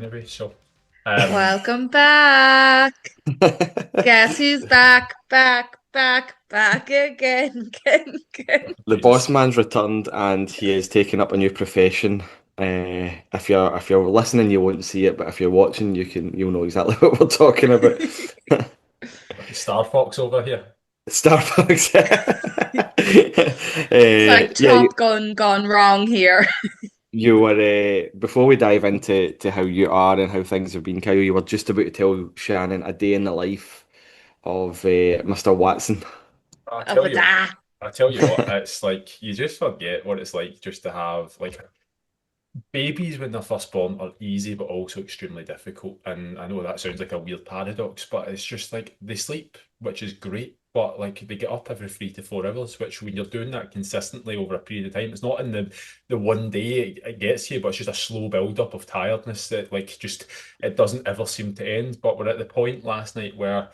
anyway. So, Welcome back. Guess who's back, back, back, back again, again, again. The boss Jesus. man's returned and he is taking up a new profession. If you're listening, you won't see it, but if you're watching, you'll know exactly what we're talking about. Like Star Fox over here. Starbucks. It's like Yeah, Top Gun gone wrong here. you were before we dive into how you are and how things have been, Kyle. You were just about to tell Shannon a day in the life of Mr. Watson. I Up tell with you, that. I tell you what, it's like you just forget what it's like just to have like babies when they're first born are easy but also extremely difficult. And I know that sounds like a weird paradox, but it's just like they sleep, which is great, but like they get up every 3 to 4 hours, which when you're doing that consistently over a period of time, it's not in the one day it gets you, but it's just a slow build up of tiredness that like just it doesn't ever seem to end. But we're at the point last night where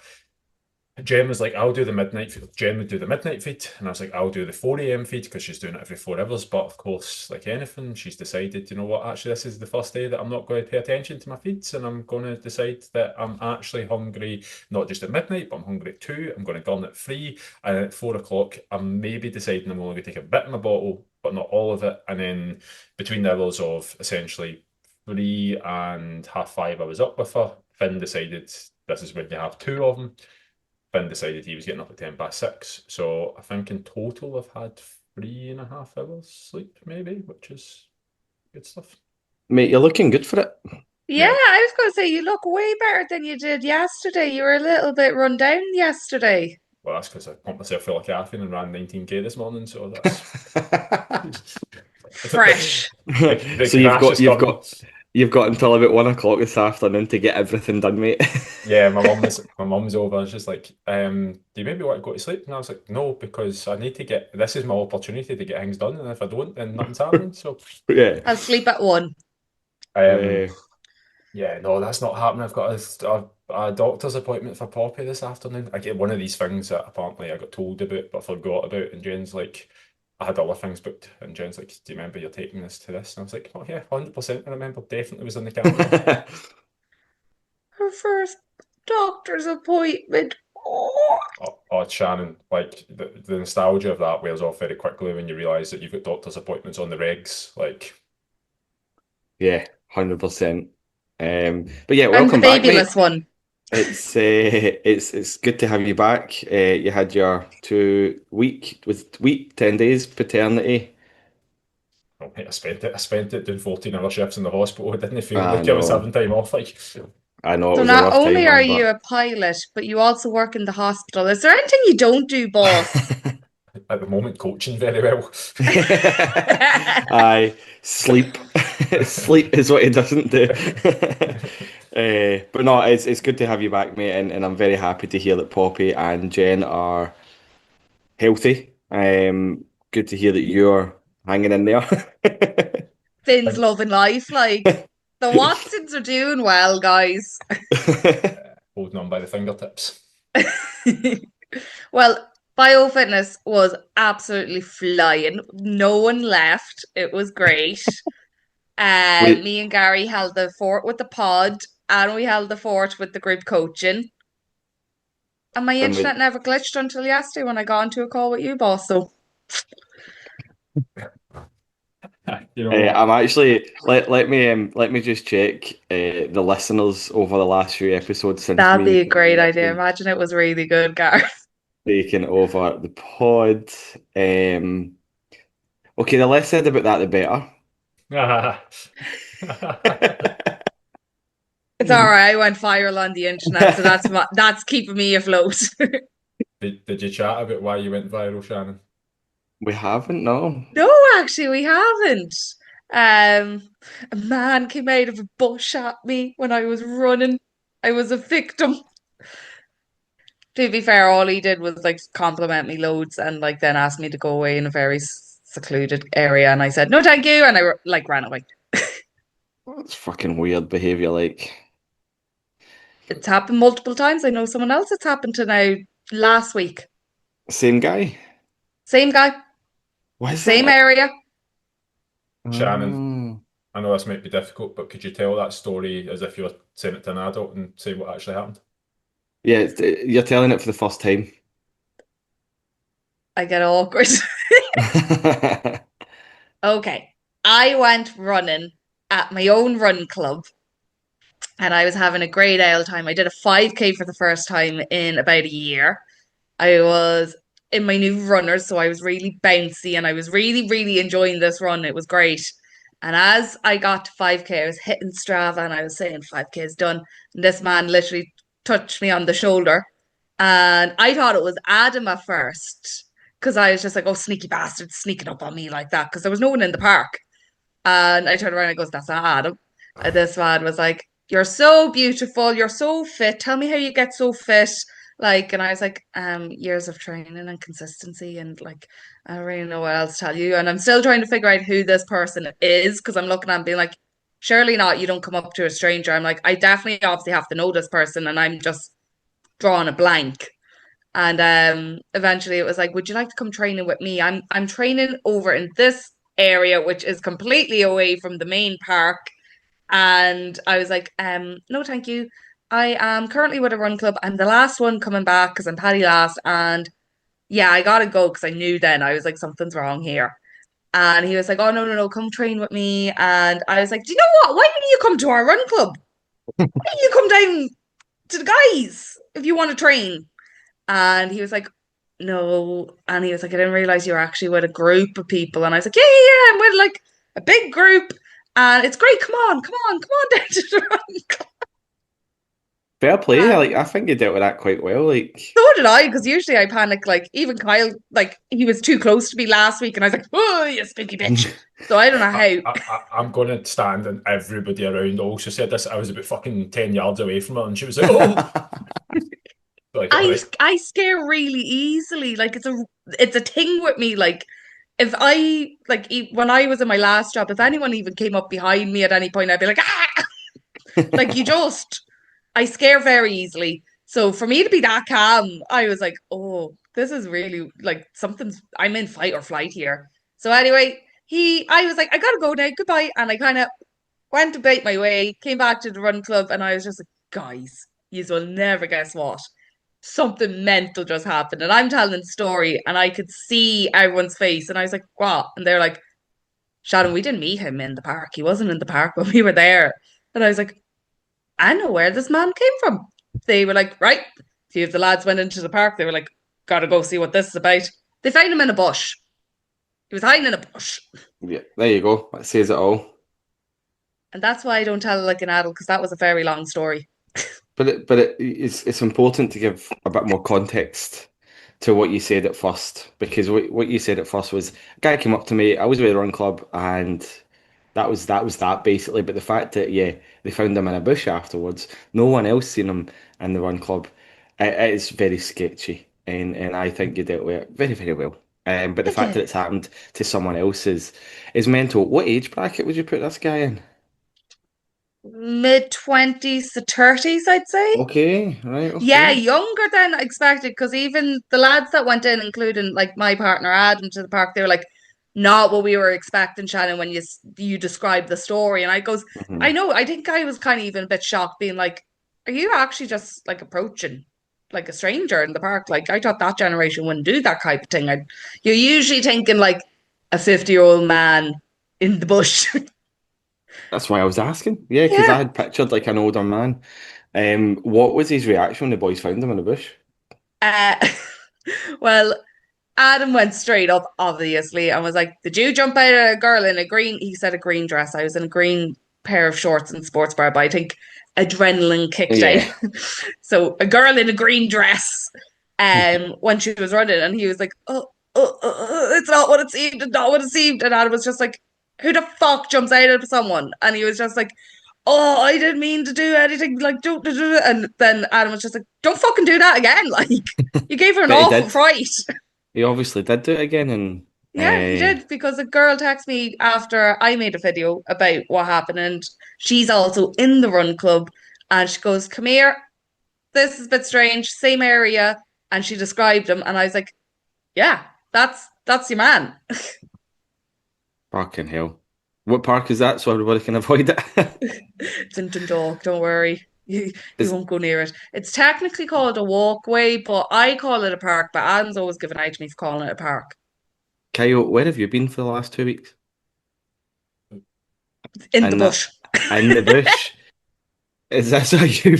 Jen was like, I'll do the midnight feed. Jen would do the midnight feed, and I was like, I'll do the 4 a.m. feed because she's doing it every 4 hours. But of course, like anything, she's decided, you know what, actually, this is the first day that I'm not going to pay attention to my feeds, and I'm going to decide that I'm actually hungry, not just at midnight, but I'm hungry at 2. I'm going to gun at 3, and at 4 o'clock, I'm maybe deciding I'm only going to take a bit in my bottle, but not all of it. And then between the hours of essentially 3 and half 5, I was up with her. Finn decided this is when you have 2 of them. Finn decided he was getting up at 10 past 6. So I think in total I've had 3.5 hours sleep, maybe, which is good stuff. Mate, you're looking good for it. Yeah, Yeah. I was going to say you look way better than you did yesterday. You were a little bit run down yesterday. Well, that's because I pumped myself full of caffeine and ran 19K this morning. So that's Fresh. the So you've crash got is you've coming. got you've got until about 1 o'clock this afternoon to get everything done, mate. Yeah, my mum's over. It's just like, do you maybe want to go to sleep? And I was like, no, because I need to get this is my opportunity to get things done, and if I don't, then nothing's happening. So, Yeah. I'll sleep at 1. um, Uh, yeah, no, that's not happening. I've got a doctor's appointment for Poppy this afternoon. I get one of these things that apparently I got told about but forgot about. And Jen's like, I had other things booked. And Jen's like, do you remember you're taking this to this? And I was like, oh, yeah, 100%. I remember. Definitely was in the calendar. Her first doctor's appointment. Oh. Oh, Shannon, like the nostalgia of that wears off very quickly when you realise that you've got doctor's appointments on the regs. Like, yeah, 100%. But yeah, And the welcome back, mate. babyless one. It's good to have you back. You had your 10 days paternity. oh, mate, I spent it doing 14-hour shifts in the hospital. It didn't feel I like I was know, having time off. Like, I know it So was a not rough time, only are man, you but a pilot, but you also work in the hospital. Is there anything you don't do, boss? at the moment, coaching very well. I sleep. Sleep is what he doesn't do. But no, it's good to have you back, mate, and I'm very happy to hear that Poppy and Jen are healthy. Good to hear that you're hanging in there. Finn's loving life. Like the Watsons are doing well, guys. Holding on by the fingertips. Well, BioFitness was absolutely flying. No one left. It was great. Wait, Me and Gary held the fort with the pod, and we held the fort with the group coaching. And my and internet never glitched until yesterday when I got into a call with you, boss. So You know what? I'm actually let me just check the listeners over the last few episodes since that'd me be and a great Kyle idea. Imagine it was really good, Gary. taking over the pod. Okay, the less said about that, the better. It's all right. I went viral on the internet, so that's keeping me afloat. Did you chat about why you went viral, Shannon? We haven't, no. No, actually, we haven't. Um, a man came out of a bush at me when I was running. I was a victim. To be fair, all he did was like compliment me loads and like then ask me to go away in a very secluded area, and I said no, thank you, and I like ran away. That's fucking weird behavior. Like, It's happened multiple times. I know someone else it's happened to now last week. same guy. Same guy, Why is same that? area. Shannon, Oh. I know this might be difficult, but could you tell that story as if you were saying it to an adult and say what actually happened? Yeah, you're telling it for the first time. I get awkward. Okay. I went running at my own run club and I was having a great ale time. I did a 5K for the first time in about a year. I was in my new runners, so I was really bouncy and I was really, really enjoying this run. It was great. And as I got to 5K, I was hitting Strava and I was saying 5K is done. And this man literally touched me on the shoulder. And I thought it was Adam at first because I was just like, oh, sneaky bastard, sneaking up on me like that because there was no one in the park. And I turned around and goes, that's not Adam. And this man was like, you're so beautiful. You're so fit. Tell me how you get so fit. Like, and I was like, years of training and consistency. And like, I don't really know what else to tell you. And I'm still trying to figure out who this person is because I'm looking at him being like, surely not. You don't come up to a stranger. I'm like, I definitely obviously have to know this person. And I'm just drawing a blank. And eventually it was like, would you like to come training with me? I'm training over in this area, which is completely away from the main park. And I was like, no, thank you. I am currently with a run club. I'm the last one coming back because I'm Paddy last. And yeah, I gotta go because I knew then I was like, something's wrong here. And he was like, oh, no, no, no, come train with me. And I was like, do you know what? Why didn't you come to our run club? Why didn't you come down to the guys if you want to train? And he was like, no. And he was like, I didn't realize you were actually with a group of people. And I was like, yeah, yeah, yeah. I'm with like a big group. And it's great. Come on down to the run. Fair play. And I think you dealt with that quite well. so did I, because usually I panic. Like, even Kyle, like, he was too close to me last week. And I was like, oh, you spooky bitch. So I don't know how. I'm going to stand and everybody around also said this. I was about fucking 10 yards away from her and she was like, oh, like, all right. I scare really easily. Like, it's a thing with me. Like, if I like when I was in my last job, if anyone even came up behind me at any point, I'd be like, ah, like I scare very easily. So for me to be that calm, I was like, oh, this is really like I'm in fight or flight here. So anyway, I was like, I gotta go now, goodbye. And I kind of went about my way, came back to the run club, and I was just like, guys, you will never guess what. Something mental just happened. And I'm telling the story, and I could see everyone's face. And I was like, what? And they're like, Shannon, we didn't meet him in the park. He wasn't in the park when we were there. And I was like, I know where this man came from. They were like, right. A few of the lads went into the park. They were like, gotta go see what this is about. They found him in a bush. He was hiding in a bush. Yeah, there you go. That says it all. And that's why I don't tell it like an adult, because that was a very long story. It's important to give a bit more context to what you said at first, because what you said at first was a guy came up to me. I was with a run club, and that basically. But the fact that yeah, they found him in a bush afterwards, no one else seen him in the run club. It is very sketchy, and I think you dealt with it very very well. But the I fact that did. it's happened to someone else is mental. What age bracket would you put this guy in? Mid 20s to 30s, I'd say. Okay, right, Yeah, okay. younger than expected, because even the lads that went in, including like my partner Adam to the park, they were like, not what we were expecting, Shannon, when you described the story. And I goes, I hmm know, I think I was kind of even a bit shocked, being like, are you actually just like approaching like a stranger in the park? Like, I thought that generation wouldn't do that type of thing. You're usually thinking like a 50-year-old man in the bush. That's why I was asking. Yeah, because I Yeah. had pictured like an older man. What was his reaction when the boys found him in the bush? Uh, well, Adam went straight up, obviously, and was like, did you jump out at a girl in a green? He said a green dress. I was in a green pair of shorts and sports bra, but I think adrenaline kicked out. Yeah. So a girl in a green dress when she was running, and he was like, it's not what it seemed, it's not what it seemed. And Adam was just like, who the fuck jumps out at someone? And he was just like, oh, I didn't mean to do anything. Like, don't. And then Adam was just like, don't fucking do that again. Like, you gave her an But he awful did. fright. He obviously did do it again, and Yeah, he did because a girl texted me after I made a video about what happened, and she's also in the run club, and she goes, "Come here, this is a bit strange, same area," and she described him, and I was like, "Yeah, that's your man." fucking hell. What park is that so everybody can avoid it? It's in Dundalk, don't worry. You Is won't go near it. It's technically called a walkway, but I call it a park, but Anne's always given out to me for calling it a park. Kyle, where have you been for the last 2 weeks? In the In that bush. in the bush. Is that how you?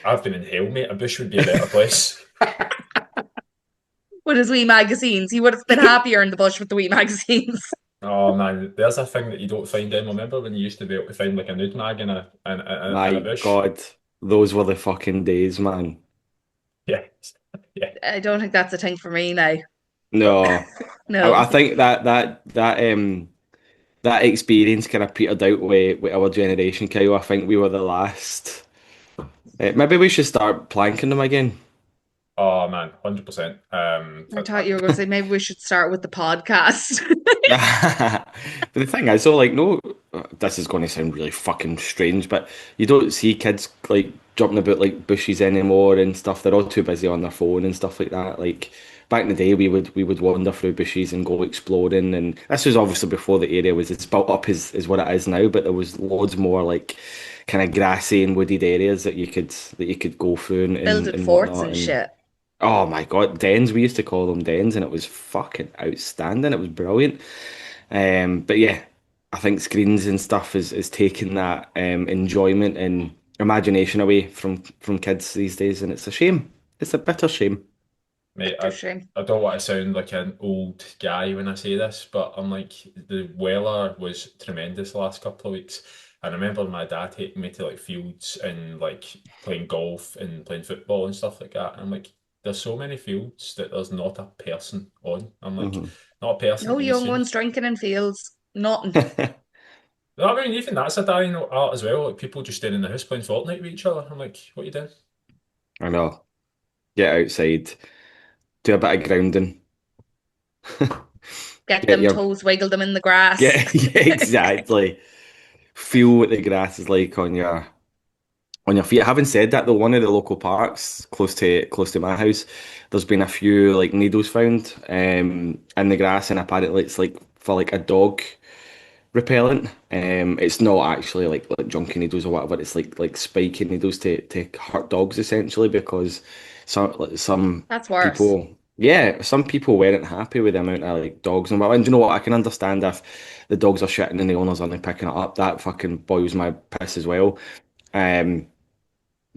I've been in hell, mate. A bush would be a better place. With his wee magazines. He would have been happier in the bush with the wee magazines. Oh man, there's a thing that you don't find anymore. Remember when you used to be able to find like a nude mag in a My bush? God, those were the fucking days, man. Yeah, yeah. I don't think that's a thing for me now. No, I No. think that experience kind of petered out with our generation, Kyle. I think we were the last. Maybe we should start planking them again. Oh man, 100%. I thought you were going to say maybe we should start with the podcast. But the thing is, though, like, no, this is going to sound really fucking strange, but you don't see kids like jumping about like bushes anymore and stuff. They're all too busy on their phone and stuff like that. Like back in the day, we would wander through bushes and go exploring, and this was obviously before the area was as built up as what it is now. But there was loads more like kind of grassy and wooded areas that you could go through and, Building and forts whatnot. and And shit. oh my God, dens. We used to call them dens, and it was fucking outstanding. It was brilliant. But yeah, I think screens and stuff is taking that enjoyment and imagination away from kids these days, and it's a shame. It's a bitter shame. Mate, Bitter I, shame. I don't want to sound like an old guy when I say this, but I'm like, the weather was tremendous the last couple of weeks. And I remember my dad taking me to like fields and like playing golf and playing football and stuff like that. And I'm like, there's so many fields that there's not a person on. I'm like, Hmm. not a person No to be young seen. ones drinking in fields. Nothing. No, I mean, even that's a dying art as well. Like people just staying in the house playing Fortnite with each other. I'm like, what are you doing? I know. Get outside, do a bit of grounding. Get Get them your toes, wiggle them in the grass. yeah, exactly. Feel what the grass is like on your feet. Having said that, though, one of the local parks close to my house, there's been a few like needles found in the grass, and apparently it's like for like a dog repellent. It's not actually like junky needles or whatever. It's like spiky needles to hurt dogs essentially because some That's worse. people. Yeah, some people weren't happy with the amount of like dogs and whatnot. And do you know what? I can understand if the dogs are shitting and the owners aren't picking it up. That fucking boils my piss as well. Um,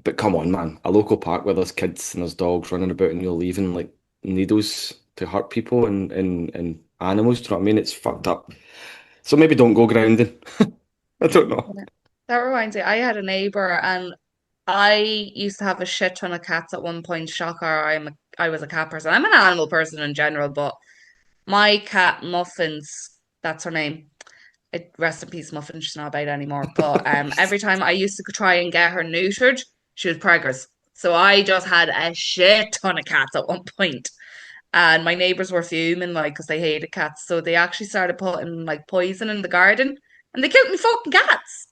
but come on, man. A local park where there's kids and there's dogs running about and you're leaving like needles to hurt people and animals. Do you know what I mean? It's fucked up. So maybe don't go grounding. I don't know. Yeah. That reminds me, I had a neighbor and I used to have a shit ton of cats at one point. Shocker, I was a cat person. I'm an animal person in general, but my cat Muffins, that's her name. Rest in peace, Muffin. She's not about anymore. But every time I used to try and get her neutered, she was preggers. So I just had a shit ton of cats at one point. And my neighbors were fuming, like, because they hated cats. So they actually started putting, like, poison in the garden. And they killed me fucking cats.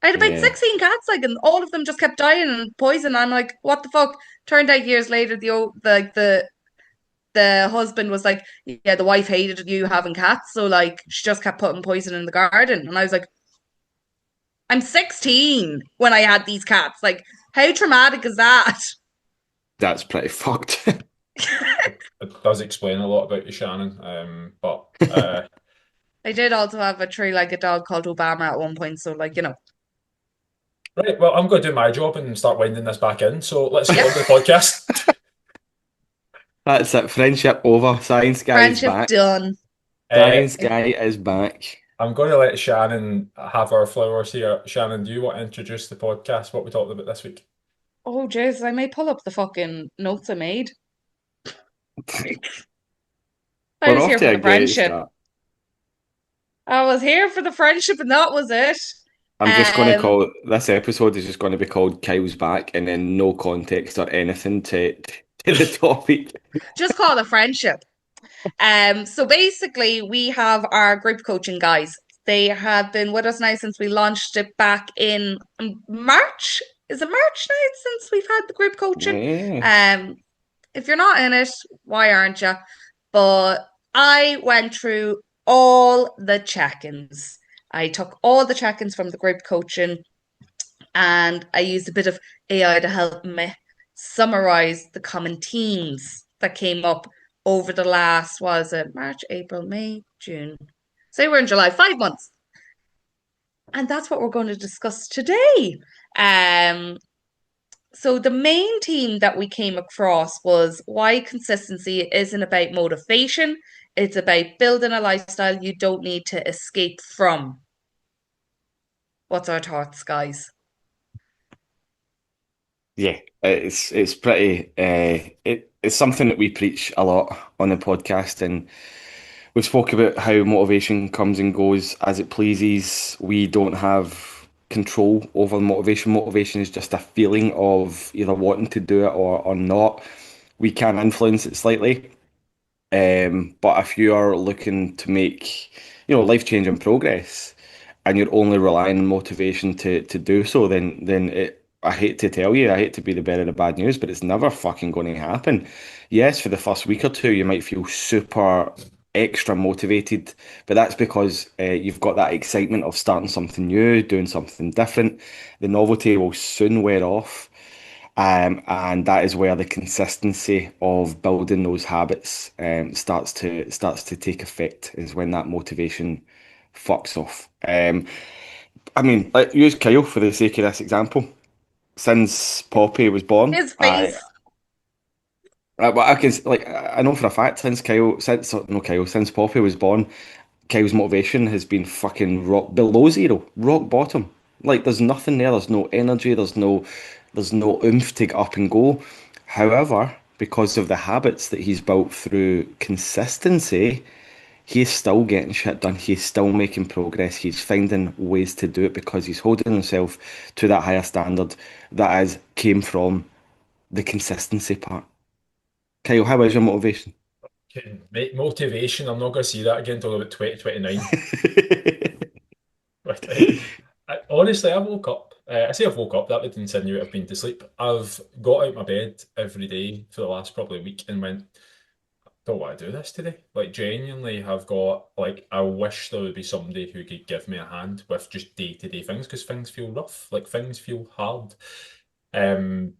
I had about Yeah, 16 cats, like, and all of them just kept dying and poison. I'm like, what the fuck? Turned out years later, the husband was like, yeah, the wife hated you having cats, so like she just kept putting poison in the garden. And I was like, I'm 16 when I had these cats. Like, how traumatic is that? that's pretty fucked. It does explain a lot about you, Shannon. But I did also have a three-legged dog called Obama at one point, so like, right, well, I'm going to do my job and start winding this back in. So let's get yeah, on with the podcast. That's it. Friendship over. Science guy is friendship back. done. Uh, Science guy is back. I'm going to let Shannon have our flowers here. Shannon, do you want to introduce the podcast? What we talked about this week? Oh, jeez, I may pull up the fucking notes I made. I We're was off here to for a the great friendship. start. I was here for the friendship, and that was it. I'm just going to Um, call this episode is just going to be called Kyle's back, and then no context or anything to the topic. just call it a friendship. So basically, we have our group coaching guys. They have been with us now since we launched it back in March. Is it March now since we've had the group coaching? Yeah. Um, if you're not in it, why aren't you? But I went through all the check-ins. I took all the check-ins from the group coaching and I used a bit of AI to help me summarize the common themes that came up over the last, was it March, April, May, June? Say we're in July, 5 months. And that's what we're going to discuss today. Um, so the main theme that we came across was why consistency isn't about motivation. It's about building a lifestyle you don't need to escape from. What's our thoughts, guys? Yeah, it's pretty. It's something that we preach a lot on the podcast, and we spoke about how motivation comes and goes as it pleases. We don't have control over motivation. Motivation is just a feeling of either wanting to do it or not. We can influence it slightly. But if you are looking to make, life-changing progress and you're only relying on motivation to do so, I hate to tell you, I hate to be the bearer of bad news, but it's never fucking going to happen. Yes, for the first week or two, you might feel super extra motivated, but that's because you've got that excitement of starting something new, doing something different. The novelty will soon wear off. And that is where the consistency of building those habits starts to take effect, is when that motivation fucks off. I mean, use Kyle for the sake of this example. Since Poppy was born, His face. well, I can I know for a fact since since Poppy was born, Kyle's motivation has been fucking rock below zero, rock bottom. Like there's nothing there. There's no energy. There's no oomph to get up and go. However, because of the habits that he's built through consistency, he's still getting shit done. He's still making progress. He's finding ways to do it because he's holding himself to that higher standard that is came from the consistency part. Kyle, how is your motivation? Mate, motivation, I'm not going to see that again until about 2029. Like, honestly, I woke up. I say I've woke up, that would insinuate I've been to sleep. I've got out my bed every day for the last probably week and went, don't want to do this today. Like, genuinely have got, like, I wish there would be somebody who could give me a hand with just day-to-day things because things feel rough. Like, things feel hard. Um,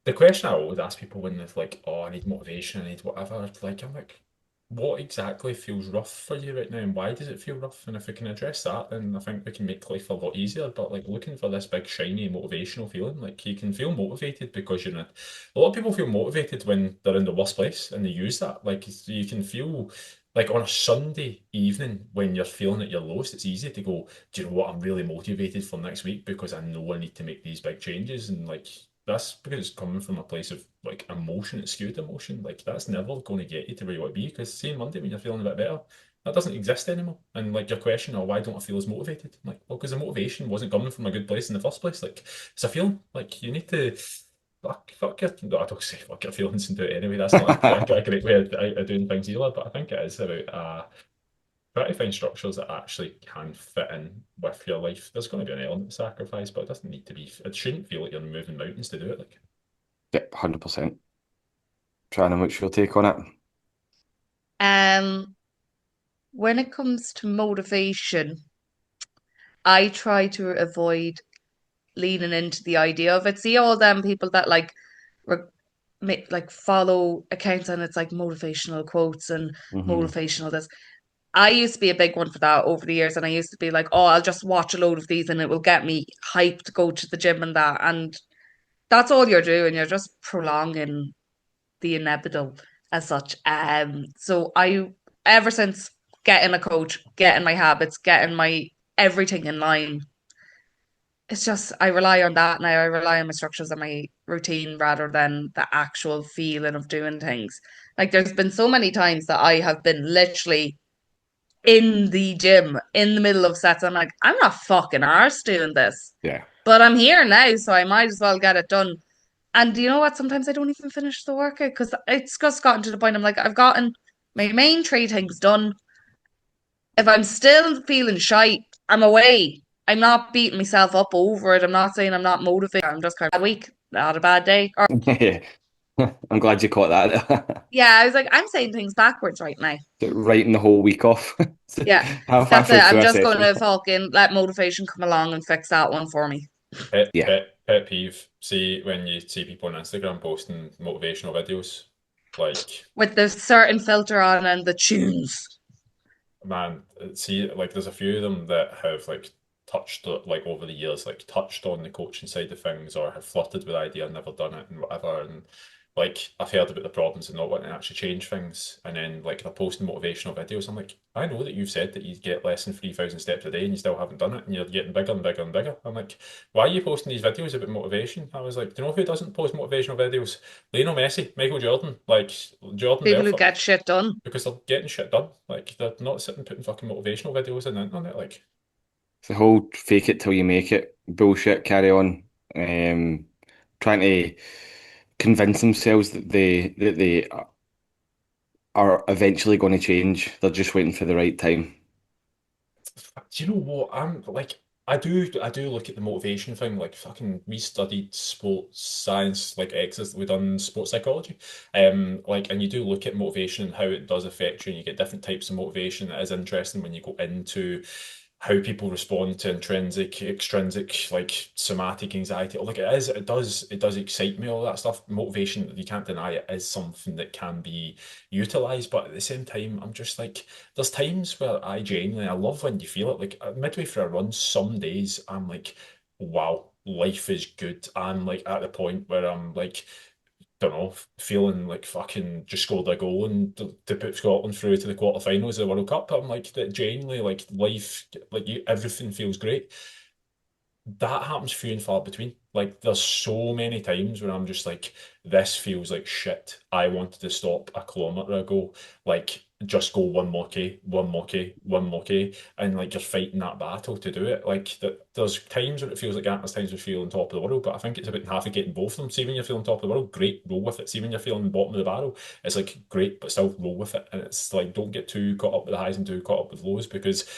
the question I always ask people when they're like, "Oh, I need motivation, I need whatever," I'm like, what exactly feels rough for you right now, and why does it feel rough? And if we can address that, then I think we can make life a lot easier. But like looking for this big shiny motivational feeling, like you can feel motivated because you're in a lot of people feel motivated when they're in the worst place, and they use that. Like you can feel. Like on a Sunday evening when you're feeling at your lowest, it's easy to go, do you know what? I'm really motivated for next week because I know I need to make these big changes. And like that's because it's coming from a place of like emotion, it's skewed emotion. Like that's never going to get you to where you want to be. Because say Monday when you're feeling a bit better, that doesn't exist anymore. And like your question, oh, why don't I feel as motivated? I'm like, well, because the motivation wasn't coming from a good place in the first place. Like it's a feeling. Like you need to fuck your. No, I don't say fuck your feelings and do it anyway. That's not a great way of doing things either. But I think it is about try to find structures that actually can fit in with your life. There's going to be an element of sacrifice, but it doesn't need to be. It shouldn't feel like you're moving mountains to do it. Like, Yeah, 100%. Trying to make your take on it. Um, when it comes to motivation, I try to avoid leaning into the idea of it. See all them people that re like follow accounts and it's like motivational quotes and Hmm. motivational this. I used to be a big one for that over the years, and I used to be like, oh, I'll just watch a load of these and it will get me hyped to go to the gym and that. And that's all you're doing. You're just prolonging the inevitable as such. So I, ever since getting a coach, getting my habits, getting my everything in line, it's just I rely on that now. I rely on my structures and my routine rather than the actual feeling of doing things. Like there's been so many times that I have been literally in the gym in the middle of sets. I'm like, I'm not fucking arse doing this. Yeah. But I'm here now, so I might as well get it done. And you know what? Sometimes I don't even finish the workout because it's just gotten to the point I'm like, I've gotten my main three things done. If I'm still feeling shite, I'm away. I'm not beating myself up over it. I'm not saying I'm not motivated. I'm just kind of bad week, not a bad day. Or Yeah. I'm glad you caught that. Yeah, I was like, I'm saying things backwards right now. Writing the whole week off. Yeah, that's it. Halfway I'm through a just going session. to fucking let motivation come along and fix that one for me. Yeah. Pet peeve. See when you see people on Instagram posting motivational videos, like With the certain filter on and the tunes. man, see, like there's a few of them that have like like over the years, like touched on the coaching side of things or have flirted with the idea, never done it and whatever. And like I've heard about the problems and not wanting to actually change things. And then like they're posting motivational videos. I'm like, I know that you've said that you get less than 3,000 steps a day and you still haven't done it and you're getting bigger and bigger and bigger. I'm like, why are you posting these videos about motivation? I was like, do you know who doesn't post motivational videos? Lionel Messi, Michael Jordan, like Jordan People who Belfort get shit done. because they're getting shit done. Like they're not sitting putting fucking motivational videos on the internet. Like It's the whole fake it till you make it bullshit, carry on. Um, Trying to convince themselves that they are eventually going to change. They're just waiting for the right time. do you know what? I'm like, I do look at the motivation thing. Like, fucking, we studied sports science, like X's, we done sports psychology. Like, and you do look at motivation and how it does affect you, and you get different types of motivation. It is interesting when you go into how people respond to intrinsic, extrinsic, like somatic anxiety. Like it does excite me, all that stuff. Motivation, you can't deny it, is something that can be utilized. But at the same time, I'm just like, there's times where I love when you feel it. Like midway through a run, some days I'm like, wow, life is good. I'm like at the point where I'm like, don't know, feeling like fucking just scored a goal and to put Scotland through to the quarterfinals of the World Cup. I'm like that genuinely like life, like you, everything feels great. That happens few and far between. Like there's so many times where I'm just like, this feels like shit. I wanted to stop a kilometer ago. Like just go one more K, one more K, one more K, and like you're fighting that battle to do it. Like that, there's times where it feels like that. There's times we feel on top of the world, but I think it's about navigating both of them. See when you're feeling top of the world, great, roll with it. See when you're feeling bottom of the barrel, it's like great, but still roll with it. And it's like don't get too caught up with the highs and too caught up with lows because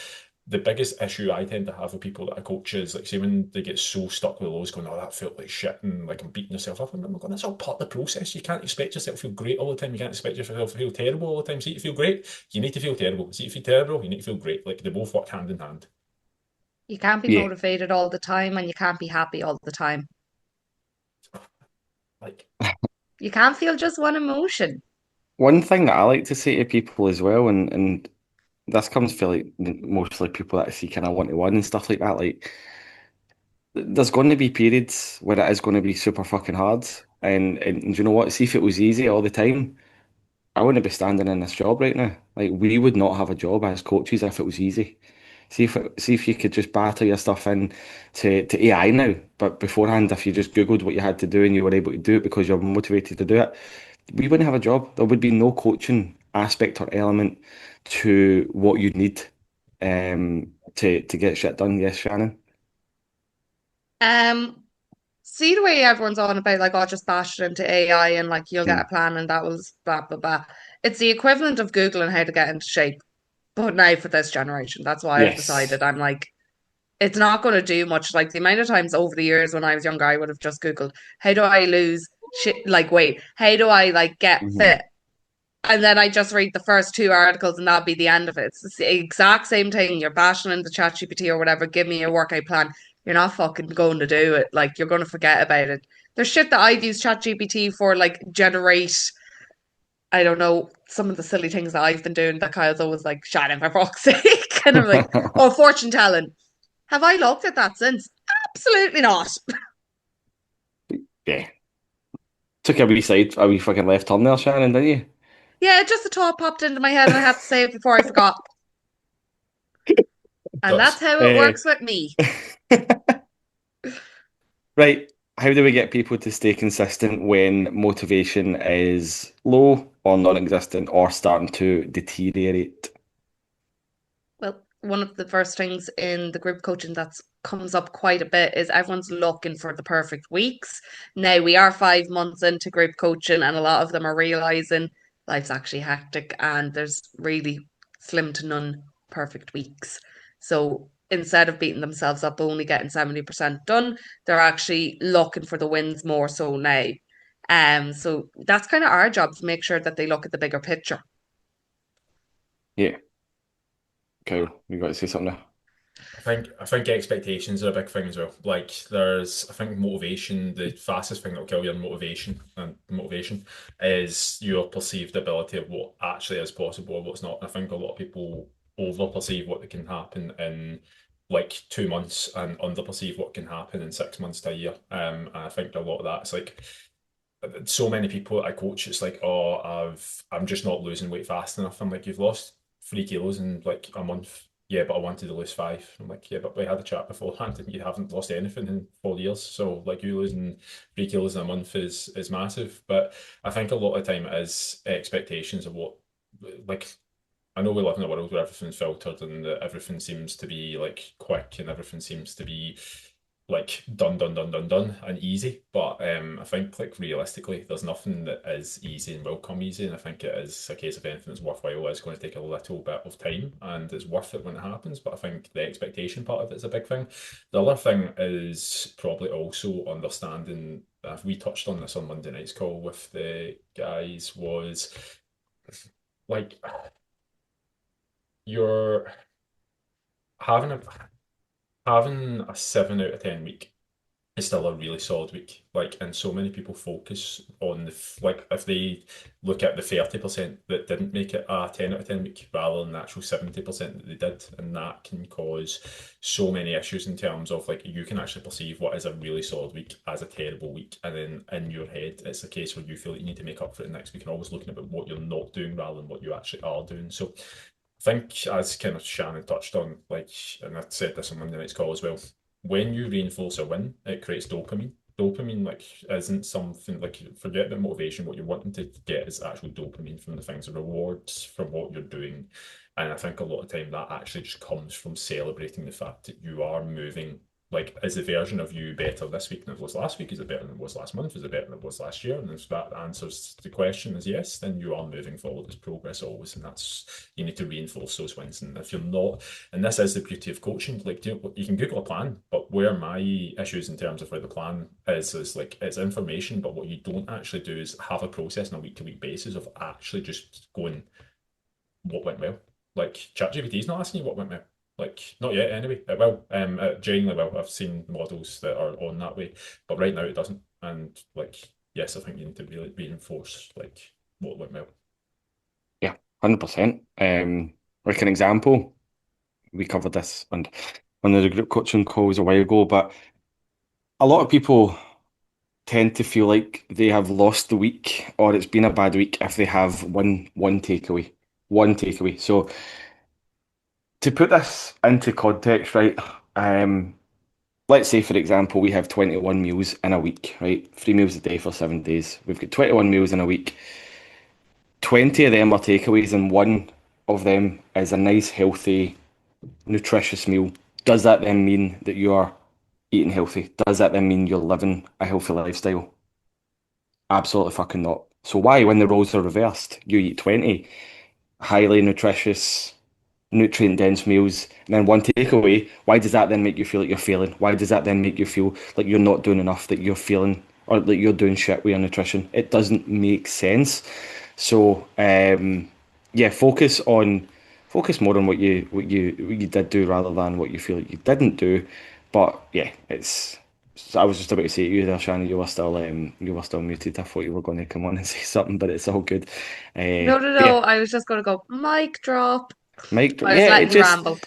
the biggest issue I tend to have with people that I coach is like, see, when they get so stuck with lows, going, "Oh, that felt like shit," and like I'm beating yourself up. And I'm going, "That's all part of the process. You can't expect yourself to feel great all the time. You can't expect yourself to feel terrible all the time. See, you feel great, you need to feel terrible. See, you feel terrible, you need to feel great. Like they both work hand in hand. You can't be Yeah. motivated all the time and you can't be happy all the time. Like, You can't feel just one emotion. One thing that I like to say to people as well, and this comes from like mostly people that I see kind of one-to-one and stuff like that. Like, there's going to be periods where it is going to be super fucking hard, and you know what? See if it was easy all the time, I wouldn't be standing in this job right now. Like, we would not have a job as coaches if it was easy. See if you could just batter your stuff in to AI now. But beforehand, if you just Googled what you had to do and you were able to do it because you're motivated to do it, we wouldn't have a job. There would be no coaching aspect or element to what you need to get shit done. Yes, Shannon. Um, See the way everyone's on about like, oh, just bash it into AI and like you'll get a Mm. plan and that was blah blah blah. It's the equivalent of Googling how to get into shape, but now for this generation. That's why I've Yes. decided I'm like, it's not going to do much. Like the amount of times over the years when I was younger, I would have just Googled, how do I lose shit like weight? How do I like get Hmm. fit? And then I just read the first two articles and that'd be the end of it. It's the exact same thing. You're bashing into ChatGPT or whatever, give me a workout plan. You're not fucking going to do it. Like you're going to forget about it. There's shit that I've used ChatGPT for, like generate, I don't know, some of the silly things that I've been doing that Kyle's always like, Shannon, for fuck's sake. And I'm like, oh, fortune telling. Have I looked at that since? Absolutely not. Yeah. Took a wee fucking left turn there, Shannon, didn't Yeah, just a thought popped into my head and I had to say it before I forgot. And that's does. how it you? works with me. Right. How do we get people to stay consistent when motivation is low or non-existent or starting to deteriorate? Well, one of the first things in the group coaching that comes up quite a bit is everyone's looking for the perfect weeks. Now, we are 5 months into group coaching, and a lot of them are realizing life's actually hectic and there's really slim to none perfect weeks. So instead of beating themselves up, only getting 70% done, they're actually looking for the wins more so now. So that's kind of our job to make sure that they look at the bigger picture. Yeah, cool. You got to say something there. I think expectations are a big thing as well. Like there's I think motivation, the fastest thing that'll kill your motivation is your perceived ability of what actually is possible or what's not. I think a lot of people over perceive what can happen in like 2 months and under perceive what can happen in 6 months to a year. And I think a lot of that's like so many people I coach, it's like, oh, I'm just not losing weight fast enough. I'm like, you've lost 3 kilos in like a month. Yeah, but I wanted to lose five. I'm like, yeah, but we had a chat beforehand and you haven't lost anything in 4 years. So like you losing 3 kilos in a month is massive. But I think a lot of the time it is expectations of what like I know we live in a world where everything's filtered and that everything seems to be like quick and everything seems to be like done, done, done, done, done and easy. But I think like realistically, there's nothing that is easy and will come easy. And I think it is a case of anything that's worthwhile is going to take a little bit of time and it's worth it when it happens. But I think the expectation part of it is a big thing. The other thing is probably also understanding, we touched on this on Monday night's call with the guys, was like you're having a having a 7 out of 10 week is still a really solid week. Like, and so many people focus on like if they look at the 30% that didn't make it a 10 out of 10 week rather than the actual 70% that they did, and that can cause so many issues in terms of like you can actually perceive what is a really solid week as a terrible week, and then in your head it's a case where you feel that you need to make up for it next week, and always looking at what you're not doing rather than what you actually are doing. So think as kind of Shannon touched on, like, and I said this on Monday night's call as well, when you reinforce a win, it creates dopamine. Dopamine, like, isn't something like forget the motivation. What you're wanting to get is actual dopamine from the things, the rewards from what you're doing. And I think a lot of time that actually just comes from celebrating the fact that you are moving. Like, is the version of you better this week than it was last week? Is it better than it was last month? Is it better than it was last year? And if that answers the question is yes, then you are moving forward. There's progress always, and that's you need to reinforce those wins. And if you're not, and this is the beauty of coaching, like you can Google a plan, but where my issues in terms of where the plan is like it's information, but what you don't actually do is have a process on a week to week basis of actually just going what went well. Like ChatGPT is not asking you what went well. Like not yet anyway. It will. It genuinely will. I've seen models that are on that way, but right now it doesn't. And like yes, I think you need to really reinforce like what went well. Yeah, 100%. Like an example, we covered this on one of the group coaching calls a while ago, but a lot of people tend to feel like they have lost the week or it's been a bad week if they have one takeaway. One takeaway. So to put this into context, right? Let's say for example we have 21 meals in a week, right? 3 meals a day for 7 days. We've got 21 meals in a week. 20 of them are takeaways and one of them is a nice, healthy, nutritious meal. Does that then mean that you are eating healthy? Does that then mean you're living a healthy lifestyle? Absolutely fucking not. So why, when the roles are reversed, you eat 20 highly nutritious, nutrient dense meals and then one takeaway, why does that then make you feel like you're failing? Why does that then make you feel like you're not doing enough, that you're feeling or that you're doing shit with your nutrition? It doesn't make sense. So yeah, focus more on what you did do rather than what you feel like you didn't do. But yeah, it's so I was just about to say to you there, Shannon, you were still muted. I thought you were going to come on and say something, but it's all good. No, no, Yeah, no. I was just going to go, mic drop. Mike, I was yeah, letting you ramble.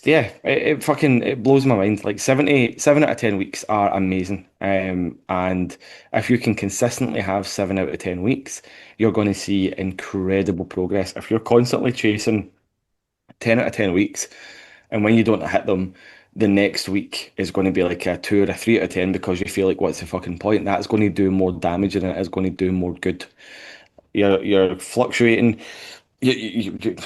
yeah, it fucking it blows my mind. Like 7 out of 10 weeks are amazing. And if you can consistently have 7 out of 10 weeks, you're going to see incredible progress. If you're constantly chasing 10 out of 10 weeks, and when you don't hit them, the next week is going to be like a 2 or a 3 out of 10 because you feel like what's the fucking point? That's going to do more damage than it is going to do more good. You're fluctuating.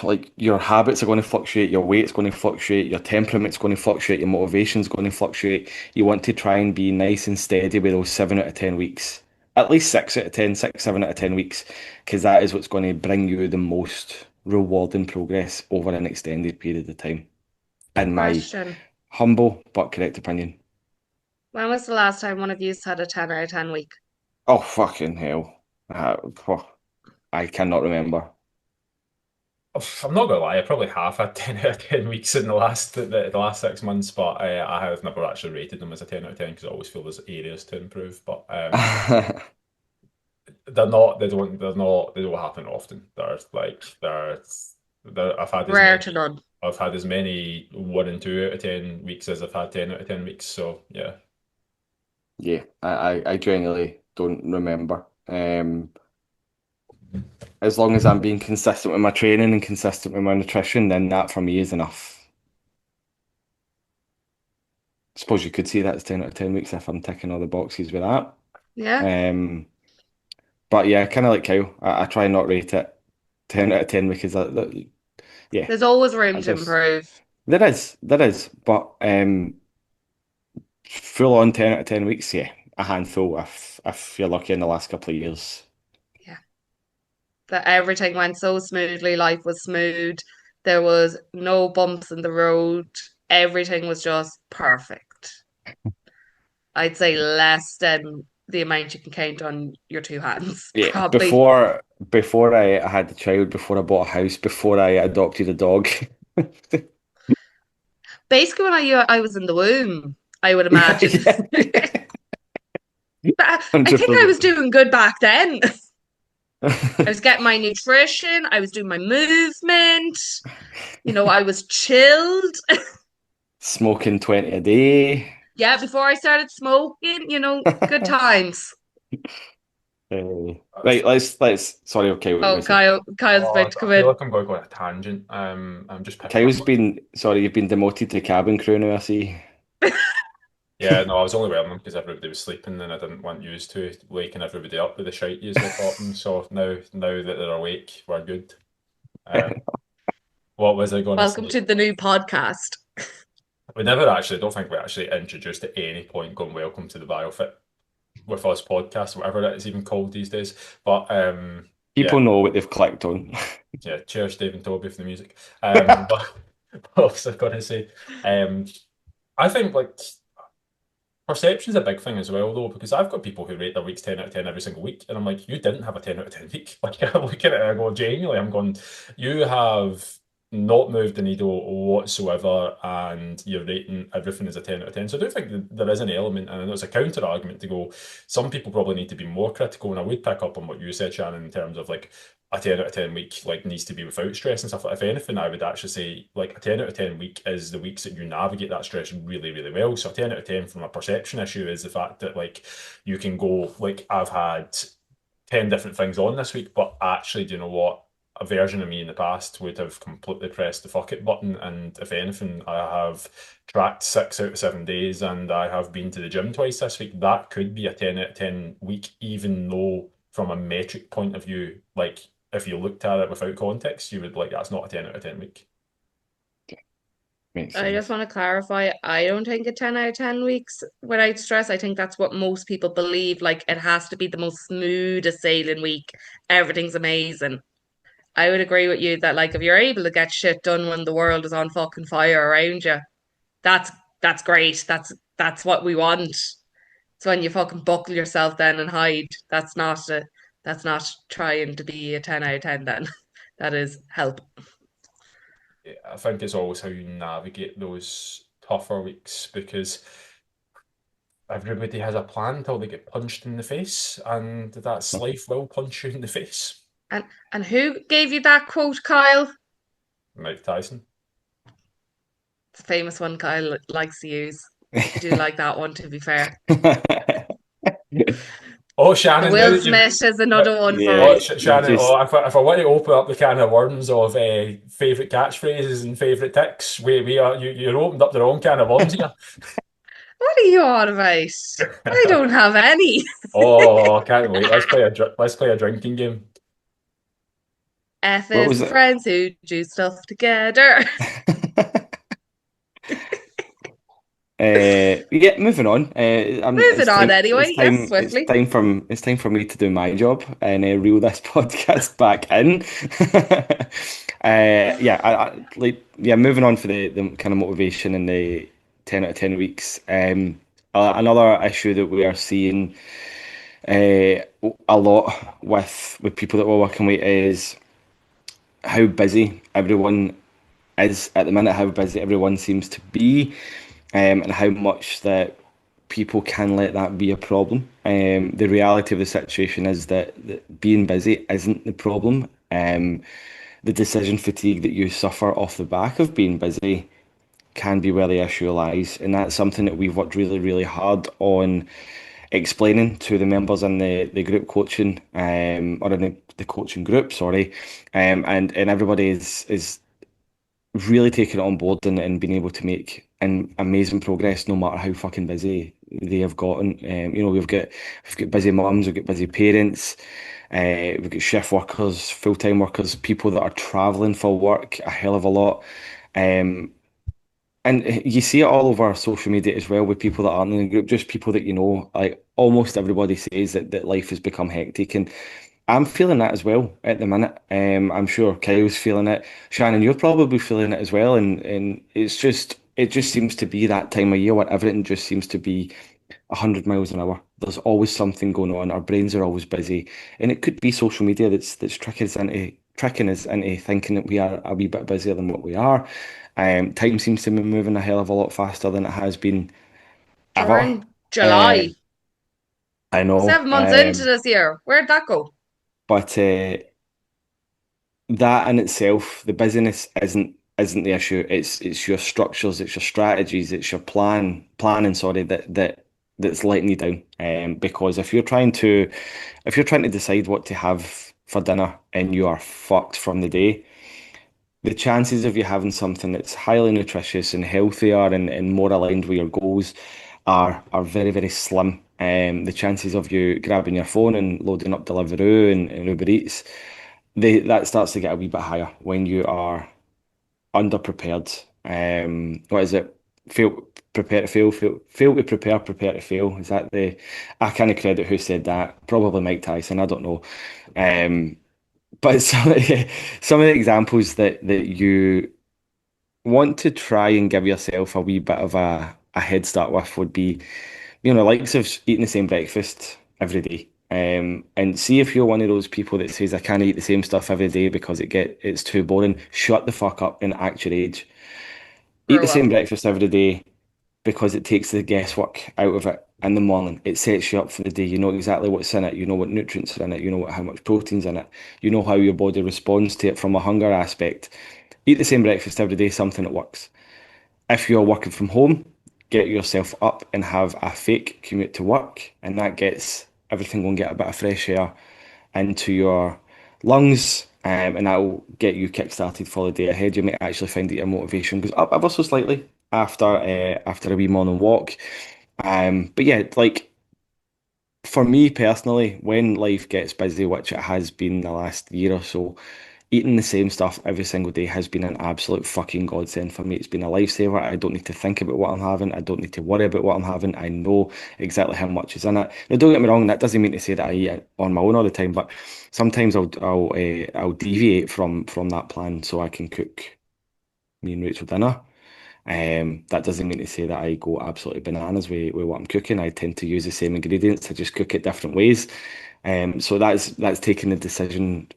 Like your habits are going to fluctuate, your weight's going to fluctuate, your temperament's going to fluctuate, your motivation's going to fluctuate. You want to try and be nice and steady with those 7 out of 10 weeks, at least 6 out of 10, 6, 7 out of 10 weeks, because that is what's going to bring you the most rewarding progress over an extended period of time, in my Question. humble but correct opinion. When was the last time one of you had a 10 out of 10 week? Oh, fucking hell. Oh, I cannot remember. I'm not gonna lie, I probably have had 10 out of 10 weeks in the last 6 months, but I have never actually rated them as a 10 out of 10 because I always feel there's areas to improve. But they don't happen often. I've had as Rare to many, none. I've had as many 1 and 2 out of 10 weeks as I've had 10 out of 10 weeks. So yeah, Yeah, I genuinely don't remember. As long as I'm being consistent with my training and consistent with my nutrition, then that for me is enough. Suppose you could say that's 10 out of 10 weeks if I'm ticking all the boxes with that. Yeah. Um, but yeah, kind of like Kyle, I try and not rate it 10 out of 10 because yeah, There's always room to there's improve. there is, but full on 10 out of 10 weeks, yeah, a handful if you're lucky in the last couple of years. Yeah. That everything went so smoothly, life was smooth. There was no bumps in the road. Everything was just perfect. I'd say less than the amount you can count on your two hands, Yeah, probably. before I had the child, before I bought a house, before I adopted a dog. Basically, when I was in the womb, I would Yeah, imagine. yeah, But I think I was 100%. doing good back then. I was getting my nutrition, I was doing my movement, I was chilled. Smoking 20 a day. Yeah, before I started smoking, good times. Right, let's sorry, okay, what were you Oh, gonna say? Kyle's about oh, to I come feel in. like I'm going to go on a tangent. I'm just picking up. Kyle's been sorry, you've been demoted to cabin crew now, I see. Yeah, no, I was only wearing them because everybody was sleeping and I didn't want used to waking everybody up with the shite yous were talking. So now that they're awake, we're good. Um, what was I going to Welcome say? to the new podcast. We never actually, don't think we actually introduced at any point going welcome to the BioFit with us podcast, whatever it is even called these days. But yeah, People know what they've clicked on. yeah, cheers, Dave and Toby for the music. But what was I going to say? Um, I think like perception's a big thing as well, though, because I've got people who rate their weeks 10 out of 10 every single week, and I'm like, you didn't have a 10 out of 10 week. Like, I'm looking at it, I go, genuinely, I'm going, you have not moved the needle whatsoever, and you're rating everything as a 10 out of 10. So I do think that there is an element, and I know it's a counter argument to go, some people probably need to be more critical, and I would pick up on what you said, Shannon, in terms of like, a 10 out of 10 week like needs to be without stress and stuff. If anything, I would actually say like a 10 out of 10 week is the weeks that you navigate that stress really, really well. So a 10 out of 10 from a perception issue is the fact that like you can go like I've had 10 different things on this week, but actually, do you know what? A version of me in the past would have completely pressed the fuck it button. And if anything, I have tracked 6 out of 7 days and I have been to the gym twice this week. That could be a 10 out of 10 week, even though from a metric point of view, like if you looked at it without context, you would like that's not a 10 out of 10 week. Makes I just sense. want to clarify, I don't think a 10 out of 10 weeks without stress. I think that's what most people believe. Like it has to be the most smoothest sailing week. Everything's amazing. I would agree with you that like if you're able to get shit done when the world is on fucking fire around you, that's that's great. That's what we want. So when you fucking buckle yourself then and hide, that's not trying to be a 10 out of 10 then. That is help. Yeah, I think it's always how you navigate those tougher weeks because everybody has a plan until they get punched in the face, and that's life will punch you in the face. And and who gave you that quote, Kyle? Mike Tyson. It's a famous one Kyle likes to use. I do like that one to be fair. Oh, The Shannon, now Will that you've Smith is another one for Yeah, oh me. you Shannon, just if I want to open up the can of worms of favourite catchphrases and favourite ticks, we are you're opened up the wrong can of worms here. What are you on about? I don't have any. Oh, I can't wait. Let's play a drinking game. F what is was for it? friends who do stuff together. Yeah, moving on. Moving on It's anyway. Yes, time. swiftly. It's time for me to do my job and reel this podcast back in. Yeah, yeah. Moving on for the kind of motivation and the 10 out of 10 weeks. Another issue that we are seeing uh, a lot with people that we're working with is how busy everyone is at the minute, how busy everyone seems to be, and how much that people can let that be a problem. The reality of the situation is that being busy isn't the problem. The decision fatigue that you suffer off the back of being busy can be where the issue lies, and that's something that we've worked really, really hard on explaining to the members in the group coaching, or in the coaching group, sorry, and everybody is really taking it on board and being able to make an amazing progress no matter how fucking busy they have gotten. We've got busy mums, we've got busy parents, we've got shift workers, full-time workers, people that are traveling for work a hell of a lot. Um, and you see it all over social media as well with people that aren't in the group, just people that you know. Like almost everybody says that life has become hectic, and I'm feeling that as well at the minute. I'm sure Kyle's feeling it. Shannon, you're probably feeling it as well, and it just seems to be that time of year where everything just seems to be 100 miles an hour. There's always something going on. Our brains are always busy, and it could be social media that's tricking us into thinking that we are a wee bit busier than what we are. Time seems to be moving a hell of a lot faster than it has been We're ever. in Uh, July, I know, 7 months into this year. Where'd that go? but that in itself, the busyness isn't the issue. It's your structures, it's your strategies, it's your planning, sorry, that's letting you down. Because if you're trying to decide what to have for dinner and you are fucked from the day, the chances of you having something that's highly nutritious and healthier and more aligned with your goals are very, very slim. The chances of you grabbing your phone and loading up Deliveroo and Uber Eats, that starts to get a wee bit higher when you are underprepared. What is it? Fail, prepare to fail to prepare, prepare to fail. Is that the? I can't credit who said that. Probably Mike Tyson. I don't know. Um, but some of the examples that you want to try and give yourself a wee bit of a head start with would be, likes of eating the same breakfast every day. And see if you're one of those people that says I can't eat the same stuff every day because it's too boring. Shut the fuck up and act your age. Eat the Grow same up. breakfast every day because it takes the guesswork out of it in the morning. It sets you up for the day. You know exactly what's in it. You know what nutrients are in it. You know how much protein's in it. You know how your body responds to it from a hunger aspect. Eat the same breakfast every day, something that works. If you're working from home, get yourself up and have a fake commute to work, and that gets everything going, get a bit of fresh air into your lungs, and that will get you kick-started for the day ahead. You might actually find that your motivation goes up ever so slightly after a wee morning walk. But yeah, like for me personally, when life gets busy, which it has been the last year or so, eating the same stuff every single day has been an absolute fucking godsend for me. It's been a lifesaver. I don't need to think about what I'm having. I don't need to worry about what I'm having. I know exactly how much is in it. Now, don't get me wrong, that doesn't mean to say that I eat it on my own all the time, but sometimes I'll deviate from that plan so I can cook me and Rachel dinner. That doesn't mean to say that I go absolutely bananas with what I'm cooking. I tend to use the same ingredients. I just cook it different ways. So that's taking the decision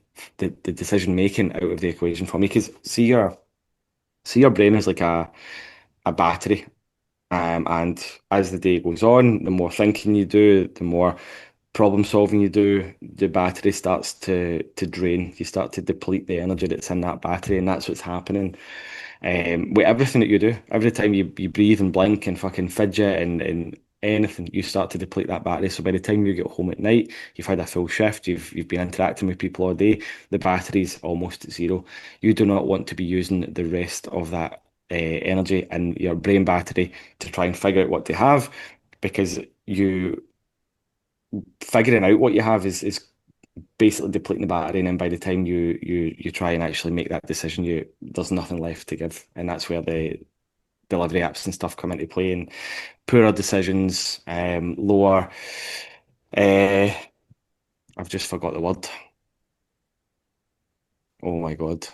making out of the equation for me. Because see your brain is like a battery. And as the day goes on, the more thinking you do, the more problem solving you do, the battery starts to drain. You start to deplete the energy that's in that battery, and that's what's happening with everything that you do. Every time you breathe and blink and fucking fidget and anything, you start to deplete that battery. So by the time you get home at night, you've had a full shift, you've been interacting with people all day, the battery's almost at zero. You do not want to be using the rest of that energy in your brain battery to try and figure out what to have, because you figuring out what you have is basically depleting the battery, and then by the time you try and actually make that decision, there's nothing left to give, and that's where the delivery apps and stuff come into play, and poorer decisions, lower. Uh, I've just forgot the word. Oh my God!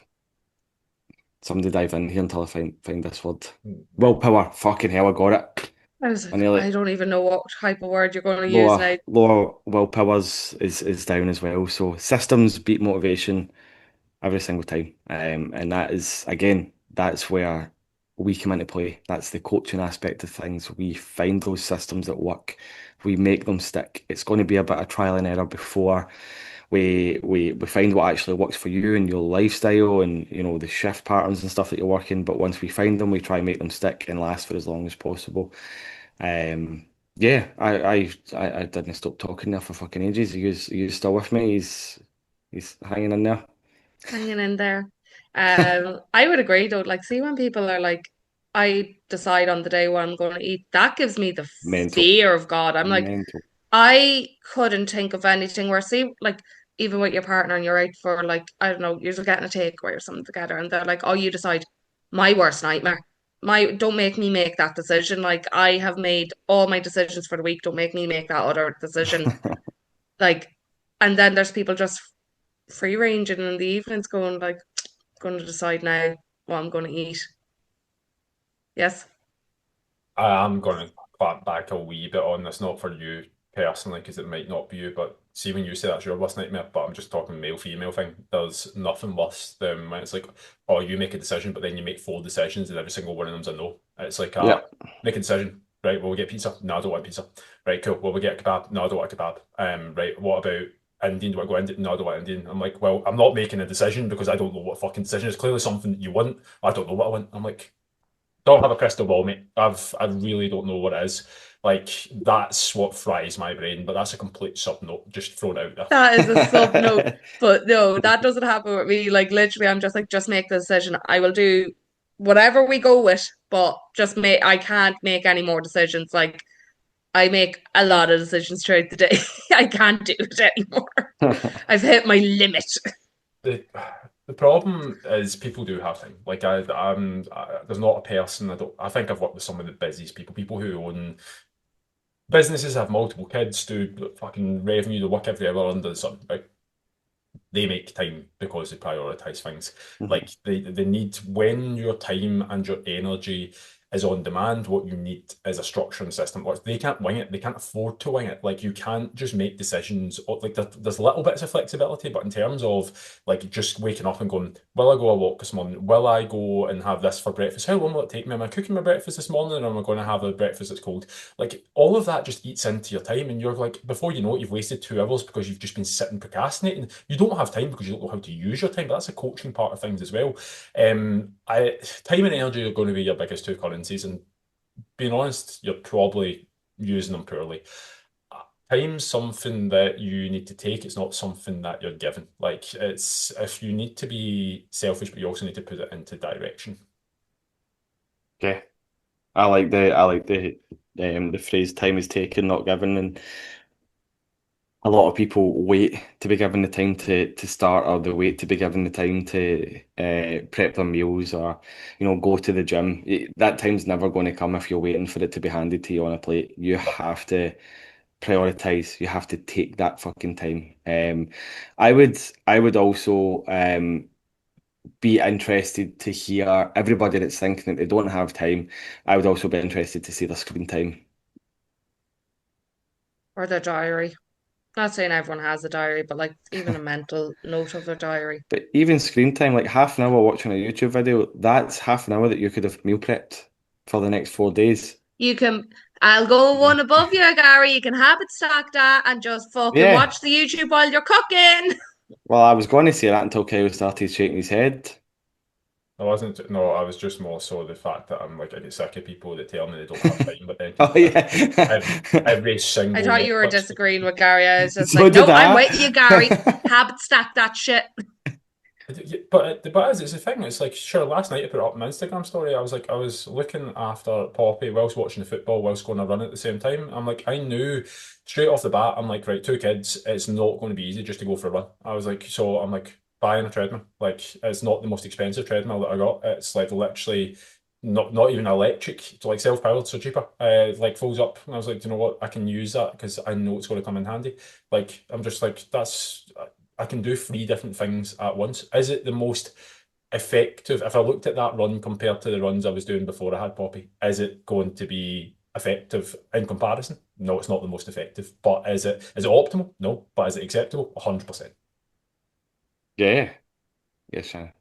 Somebody dive in here until I find this word. Mm. Willpower. Fucking hell, I got it. I was like, And nearly I don't even know what type of word you're going to use now. lower willpower's is down as well. So systems beat motivation every single time. And that is, again, that's where we come into play. That's the coaching aspect of things. We find those systems that work. We make them stick. It's going to be a bit of trial and error before we find what actually works for you and your lifestyle and the shift patterns and stuff that you're working. But once we find them, we try and make them stick and last for as long as possible. Um, yeah, I didn't stop talking there for fucking ages. You still with me? He's hanging in there. Hanging in there. I would agree though. Like, see when people are like, I decide on the day what I'm going to eat, that gives me the Mental, fear of God. I'm like, mental. I couldn't think of anything where, see, like, even with your partner and you're out for, like, I don't know, you're just getting a takeaway or something together, and they're like, oh, you decide my worst nightmare. Don't make me make that decision. Like, I have made all my decisions for the week. Don't make me make that other decision. Like, and then there's people just free ranging in the evenings going, like, going to decide now what I'm going to eat. Yes. I am going to clap back a wee bit on this, not for you personally, because it might not be you, but see when you say that's your worst nightmare, but I'm just talking male female thing. There's nothing worse than when it's like, oh, you make a decision, but then you make four decisions and every single one of them's a no. It's like, Yeah. make a decision. Right, well, we get pizza. No, I don't want pizza. Right, cool. Well, we get a kebab. No, I don't want a kebab. Right, what about Indian? Do I go Indian? No, I don't want Indian. I'm like, well, I'm not making a decision because I don't know what fucking decision. It's clearly something that you want. I don't know what I want. I'm like, don't have a crystal ball, mate. I really don't know what it is. Like that's what fries my brain, but that's a complete sub note just thrown out there. That is a sub note. But no, that doesn't happen with me. Like literally, I'm just like, just make the decision. I will do whatever we go with, but just make I can't make any more decisions. Like I make a lot of decisions throughout the day. I can't do it anymore. I've hit my limit. The the problem is people do have time. Like there's not a person I think I've worked with some of the busiest people, people who own businesses, have multiple kids, do fucking revenue, they work every hour under the sun, right? They make time because they prioritize things. Mhm. Like they need when your time and your energy is on demand, what you need is a structure and system. Like they can't wing it, they can't afford to wing it. Like you can't just make decisions. Like there's little bits of flexibility, but in terms of like just waking up and going, will I go a walk this morning? Will I go and have this for breakfast? How long will it take me? Am I cooking my breakfast this morning, or am I going to have a breakfast that's cold? Like all of that just eats into your time, and you're like, before you know it, you've wasted 2 hours because you've just been sitting procrastinating. You don't have time because you don't know how to use your time, but that's a coaching part of things as well. Time and energy are going to be your biggest two currencies, and being honest, you're probably using them poorly. Time's something that you need to take. It's not something that you're given. Like it's if you need to be selfish, but you also need to put it into direction. Okay. I like the phrase time is taken, not given, and a lot of people wait to be given the time to start, or they wait to be given the time to prep their meals, or go to the gym. That time's never going to come if you're waiting for it to be handed to you on a plate. You have to prioritize. You have to take that fucking time. I would also be interested to hear everybody that's thinking that they don't have time. I would also be interested to see their screen time. Or their diary. Not saying everyone has a diary, but like even a mental note of their diary. But even screen time, like half an hour watching a YouTube video, that's half an hour that you could have meal prepped for the next 4 days. You can, I'll go Yeah. one above you, Gary. You can have it stacked that and just fucking Yeah. watch the YouTube while you're cooking. Well, I was going to say that until Kyle started shaking his head. I wasn't, no, I was just more so the fact that I'm like, I get sick of people that tell me they don't have time, but then Oh keep yeah. every I single thought you were Netflix. disagreeing with Gary. I was just So like, did nope, I'm with I. you, Gary. Have it stacked that shit. But as it's the thing, it's like sure. Last night I put up my Instagram story. I was like, I was looking after Poppy whilst watching the football, whilst going a run at the same time. I'm like, I knew straight off the bat. I'm like, right, two kids. It's not going to be easy just to go for a run. I was like, so I'm like buying a treadmill. Like it's not the most expensive treadmill that I got. It's like literally not even electric. It's like self-powered, so cheaper. Like folds up. And I was like, do you know what? I can use that because I know it's going to come in handy. Like I'm just like that's. I can do three different things at once. Is it the most effective? If I looked at that run compared to the runs I was doing before I had Poppy, is it going to be effective in comparison? No, it's not the most effective. But is it optimal? No. But is it acceptable? 100%. Yeah. Yes, Shannon.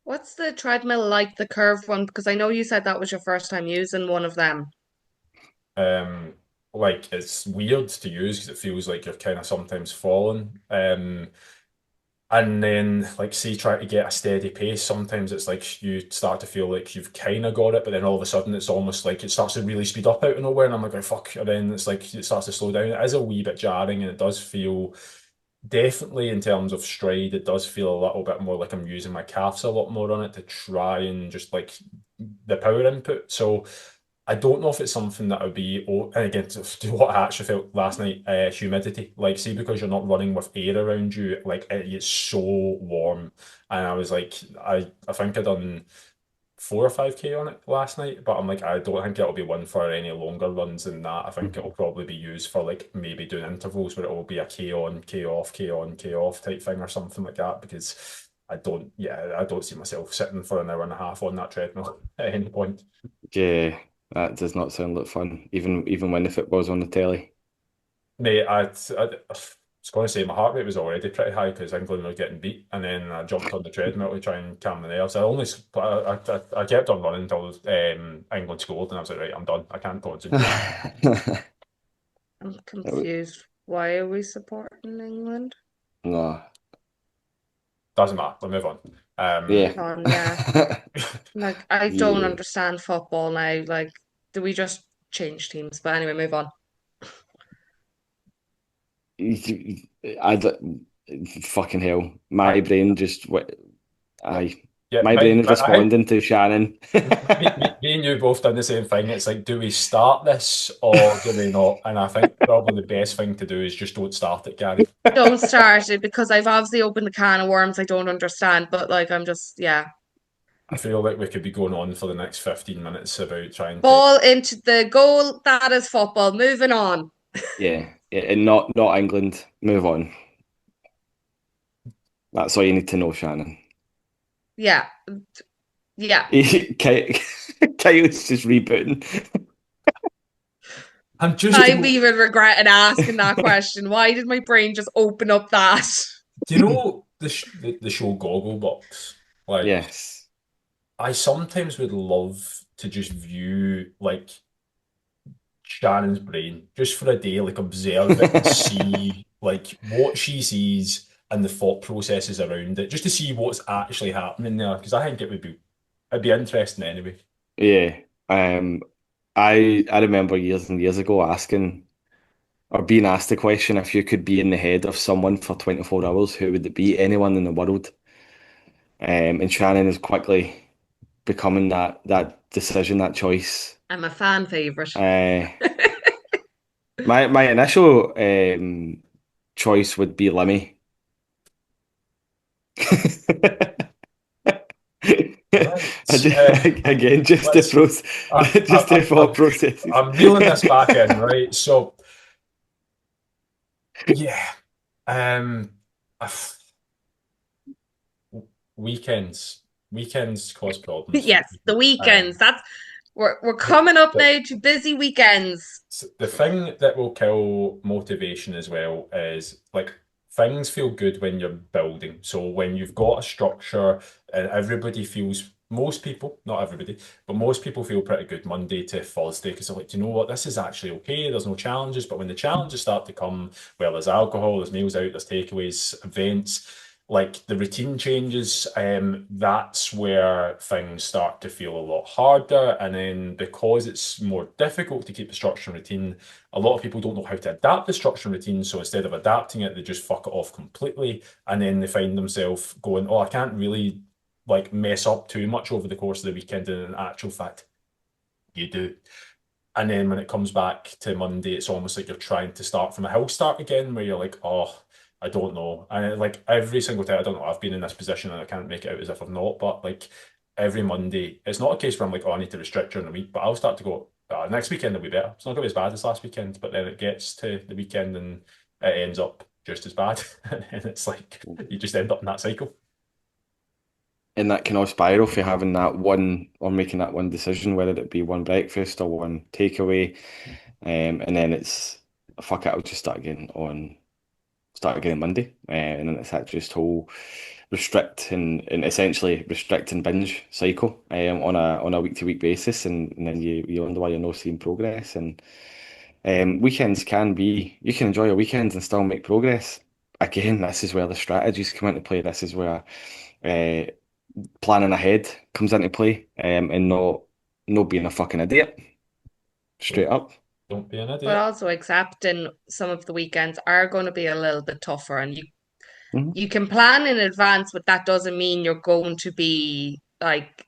What's the treadmill like, the curved one? Because I know you said that was your first time using one of them. Um, like it's weird to use because it feels like you're kind of sometimes falling. And then, like, say, try to get a steady pace. Sometimes it's like you start to feel like you've kind of got it, but then all of a sudden it's almost like it starts to really speed up out of nowhere. And I'm like, oh, fuck. And then it's like it starts to slow down. It is a wee bit jarring and it does feel definitely in terms of stride, it does feel a little bit more like I'm using my calves a lot more on it to try and just like the power input. So I don't know if it's something that would be, oh, and again, to what I actually felt last night, humidity. Like, see, because you're not running with air around you, like it's so warm. And I was like, I think I done 4 or 5K on it last night, but I'm like, I don't think it'll be one for any longer runs than that. I think it'll probably be used for like maybe doing intervals where it will be a K on, K off, K on, K off type thing or something like that because I don't see myself sitting for an hour and a half on that treadmill at any point. Yeah, that does not sound like fun, even when the football's on the telly. Mate, I was going to say my heart rate was already pretty high because England were getting beat, and then I jumped on the treadmill to try and calm the nerves. I kept on running until England scored, and I was like, right, I'm done. I can't concentrate. I'm confused. Why are we supporting England? No, Doesn't matter. We'll move on. yeah. Yeah. Like, I don't Yeah. understand football now. Like, do we just change teams? But anyway, move on. Fucking hell. I, My brain just I yeah, my brain mine. is I think responding to Shannon. me and you both done the same thing. It's like, do we start this or do we not? And I think probably the best thing to do is just don't start it, Gary. Don't start it because I've obviously opened a can of worms I don't understand. But like, I'm just, yeah. I feel like we could be going on for the next 15 minutes about trying to. Ball into the goal. That is football. Moving on. Yeah, yeah, and not England. Move on. That's all you need to know, Shannon. Yeah. Yeah. Kyle's just rebooting. I'm just, I'm even regretting asking that question. Why did my brain just open up that? do you know the show Gogglebox? Like, Yes. I sometimes would love to just view like Shannon's brain just for a day, like observe it and see like what she sees and the thought processes around it, just to see what's actually happening there. Because I think it'd be interesting anyway. Yeah. Um, I remember years and years ago asking or being asked the question if you could be in the head of someone for 24 hours, who would it be? Anyone in the world? And Shannon is quickly becoming that decision, that choice. I'm a fan favorite. Uh, my initial choice would be Lemmy. Right. Again, just the Let's. just the thought processes. I'm reeling this back in, right? So yeah, um, I- weekends weekends cause problems for Yes, the people. weekends. That's we're The, coming up the now to busy weekends. the thing that will kill motivation as well is like things feel good when you're building. So when you've got a structure and everybody feels, most people, not everybody, but most people feel pretty good Monday to Thursday because they're like, you know what, this is actually okay. There's no challenges. But when the challenges start to come, well, there's alcohol, there's meals out, there's takeaways, events, like the routine changes, that's where things start to feel a lot harder. And then because it's more difficult to keep the structure and routine, a lot of people don't know how to adapt the structure and routine. So instead of adapting it, they just fuck it off completely. And then they find themselves going, oh, I can't really like mess up too much over the course of the weekend. And in actual fact, you do. And then when it comes back to Monday, it's almost like you're trying to start from a hill start again, where you're like, oh, I don't know. And like every single time, I don't know, I've been in this position and I can't make it out as if I've not, but like every Monday, it's not a case where I'm like, oh, I need to restrict during the week, but I'll start to go, next weekend will be better. It's not going to be as bad as last weekend, but then it gets to the weekend and it ends up just as bad. And it's like, you just end up in that cycle. in that kind of spiral for having that one or making that one decision, whether it be one breakfast or one takeaway, and then it's fuck it, I'll just start again on Monday, and then it's that just whole restrict and essentially restrict and binge cycle on a week to week basis, and then you wonder why you're not seeing progress. And weekends can be you can enjoy your weekends and still make progress. Again, this is where the strategies come into play. This is where uh, planning ahead comes into play, and not being a fucking idiot, straight Don't, up. don't be an But idiot. also accepting some of the weekends are going to be a little bit tougher, and Mhm. you can plan in advance, but that doesn't mean you're going to be like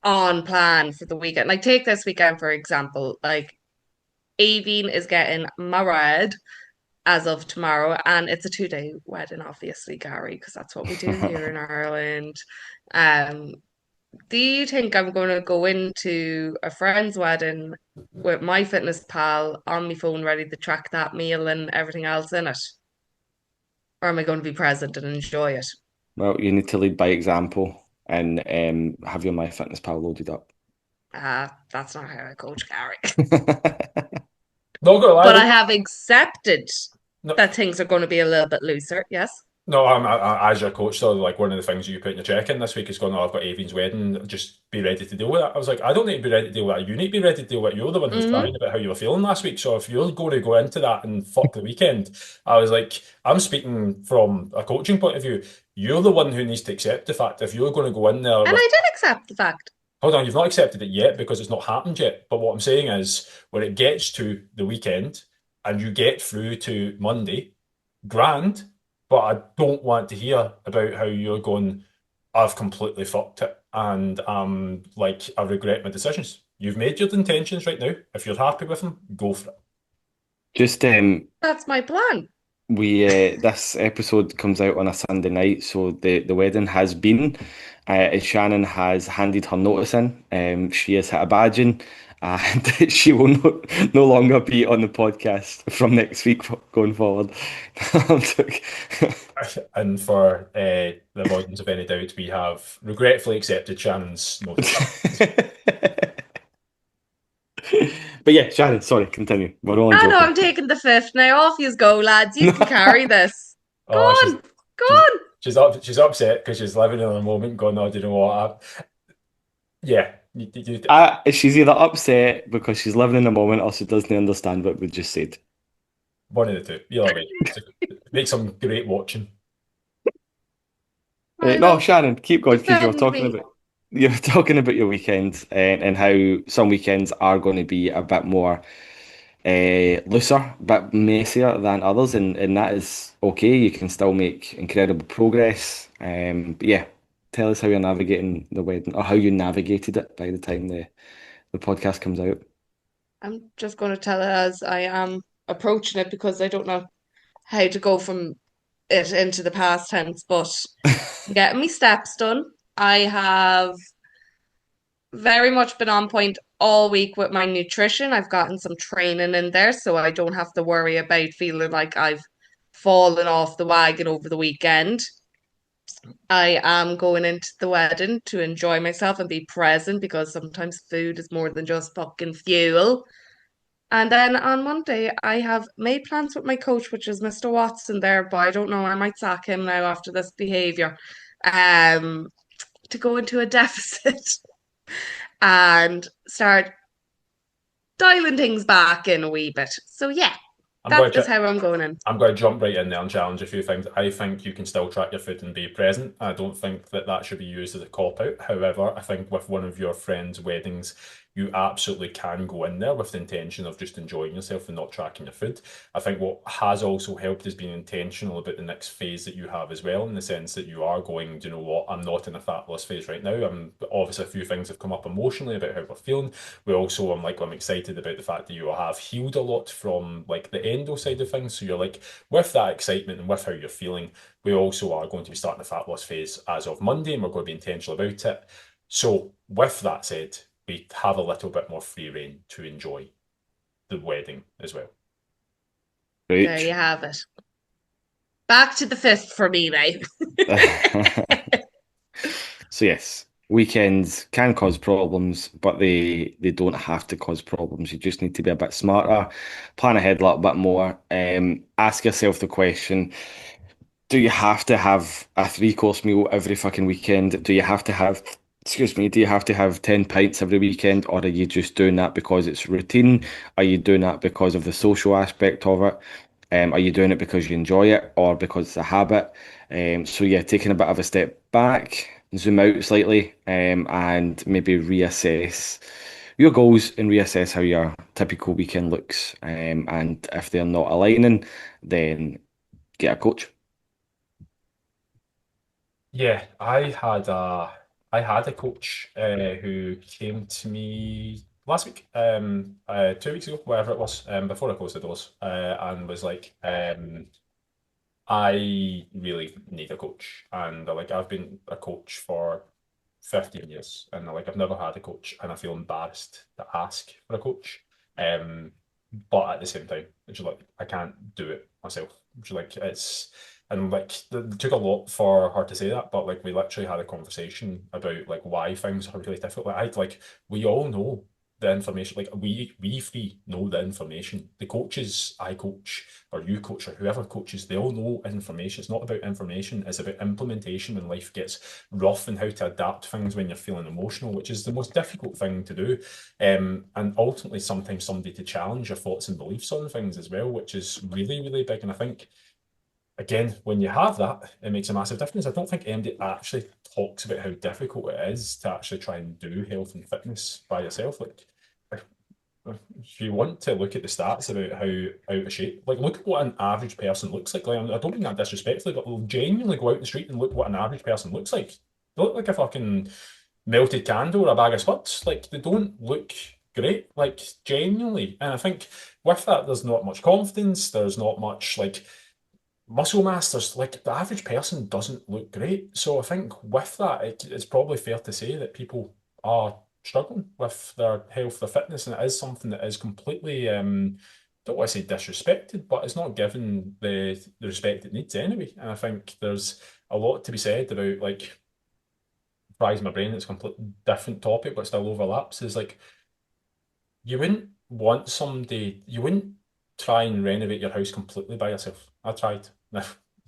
on plan for the weekend. Like take this weekend for example. Like Aveen is getting married as of tomorrow, and it's a 2 day wedding, obviously, Gary, because that's what we do here in Ireland. Um, do you think I'm going to go into a friend's wedding with my fitness pal on my phone, ready to track that meal and everything else in it? Or am I going to be present and enjoy it? Well, you need to lead by example and have your MyFitnessPal loaded up. That's not how I coach, Gary. Not gonna lie But I though. have accepted No, that things are going to be a little bit looser. Yes. no, as your coach, though, like one of the things you put in your check-in this week is going, oh, I've got Avion's wedding, just be ready to deal with it. I was like, I don't need to be ready to deal with it. You need to be ready to deal with it. You're the one who's Hmm. crying about how you were feeling last week. So if you're going to go into that and fuck the weekend, I was like, I'm speaking from a coaching point of view. You're the one who needs to accept the fact if you're going to go in there And with I did accept the fact. hold on, you've not accepted it yet because it's not happened yet. But what I'm saying is, when it gets to the weekend and you get through to Monday, grand, but I don't want to hear about how you're going, I've completely fucked it and like I regret my decisions. You've made your intentions right now. If you're happy with them, go for it. Just That's my plan. we this episode comes out on a Sunday night, so the wedding has been, and Shannon has handed her notice in. She has hit a badge in, and she will no longer be on the podcast from next week going forward. I'm joking. And for the avoidance of any doubt, we have regretfully accepted Shannon's notice. But yeah, Shannon, sorry, continue. We're only I know joking. I'm taking the fifth now. Off you go, lads. You can carry this. Go Oh, on. Go she's on. she's upset because she's living in a moment, going, "Oh, do you know what? Yeah, She's either upset because she's living in the moment or she doesn't understand what we just said. one of the two. Either way, make some great watching." I No, know. Shannon, keep going because Defend me. you were talking about your weekends and how some weekends are going to be a bit more looser, a bit messier than others, and that is okay. You can still make incredible progress. But yeah, tell us how you're navigating the wedding or how you navigated it by the time the podcast comes out. I'm just going to tell it as I am approaching it because I don't know how to go from it into the past tense, but I'm getting me steps done. I have very much been on point all week with my nutrition. I've gotten some training in there, so I don't have to worry about feeling like I've fallen off the wagon over the weekend. I am going into the wedding to enjoy myself and be present because sometimes food is more than just fucking fuel. And then on Monday, I have made plans with my coach, which is Mr. Watson there, but I don't know, I might sack him now after this behavior, um, to go into a deficit and start dialing things back in a wee bit. So yeah, I'm going that's just to how I'm going in. I'm going to jump right in there and challenge a few things. I think you can still track your food and be present. I don't think that that should be used as a cop out. However, I think with one of your friends' weddings, you absolutely can go in there with the intention of just enjoying yourself and not tracking your food. I think what has also helped is being intentional about the next phase that you have as well, in the sense that you are going, do you know what, I'm not in a fat loss phase right now. Obviously a few things have come up emotionally about how we're feeling. We also, I'm excited about the fact that you have healed a lot from like the endo side of things. So you're like, with that excitement and with how you're feeling, we also are going to be starting the fat loss phase as of Monday, and we're going to be intentional about it. So, with that said, we have a little bit more free reign to enjoy the wedding as well. There you Preach. have it. Back to the fifth for me now. So yes, weekends can cause problems, but they don't have to cause problems. You just need to be a bit smarter, plan ahead a little bit more, ask yourself the question, do you have to have a three-course meal every fucking weekend? Do you have to have, excuse me, do you have to have 10 pints every weekend, or are you just doing that because it's routine? Are you doing that because of the social aspect of it? Are you doing it because you enjoy it or because it's a habit? So yeah, taking a bit of a step back, zoom out slightly, and maybe reassess your goals and reassess how your typical weekend looks. And if they're not aligning, then get a coach. Yeah, I had a coach who came to me last week, 2 weeks ago, whatever it was, before I closed the doors, and was like, I really need a coach. And like I've been a coach for 15 years and like I've never had a coach and I feel embarrassed to ask for a coach. Um, but at the same time, it's just like I can't do it myself. It's like it's and like it took a lot for her to say that, but like we literally had a conversation about like why things are really difficult. Like we all know the information, like we three know the information. The coaches I coach or you coach or whoever coaches, they all know information. It's not about information, it's about implementation when life gets rough and how to adapt things when you're feeling emotional, which is the most difficult thing to do. And ultimately, sometimes somebody to challenge your thoughts and beliefs on things as well, which is really, really big. And I think, again, when you have that, it makes a massive difference. I don't think MD actually talks about how difficult it is to actually try and do health and fitness by yourself. Like, if you want to look at the stats about how out of shape, like look at what an average person looks like. Like I don't mean that disrespectfully, but genuinely go out in the street and look what an average person looks like. They look like a fucking melted candle or a bag of spuds. Like they don't look great, like genuinely. And I think with that, there's not much confidence. There's not much like muscle mass. There's like the average person doesn't look great. So I think with that, it's probably fair to say that people are struggling with their health, their fitness, and it is something that is completely don't want to say disrespected, but it's not given the respect it needs anyway. And I think there's a lot to be said about like fries my brain. It's a completely different topic, but still overlaps. Is like you wouldn't want somebody, you wouldn't try and renovate your house completely by yourself. I tried. No,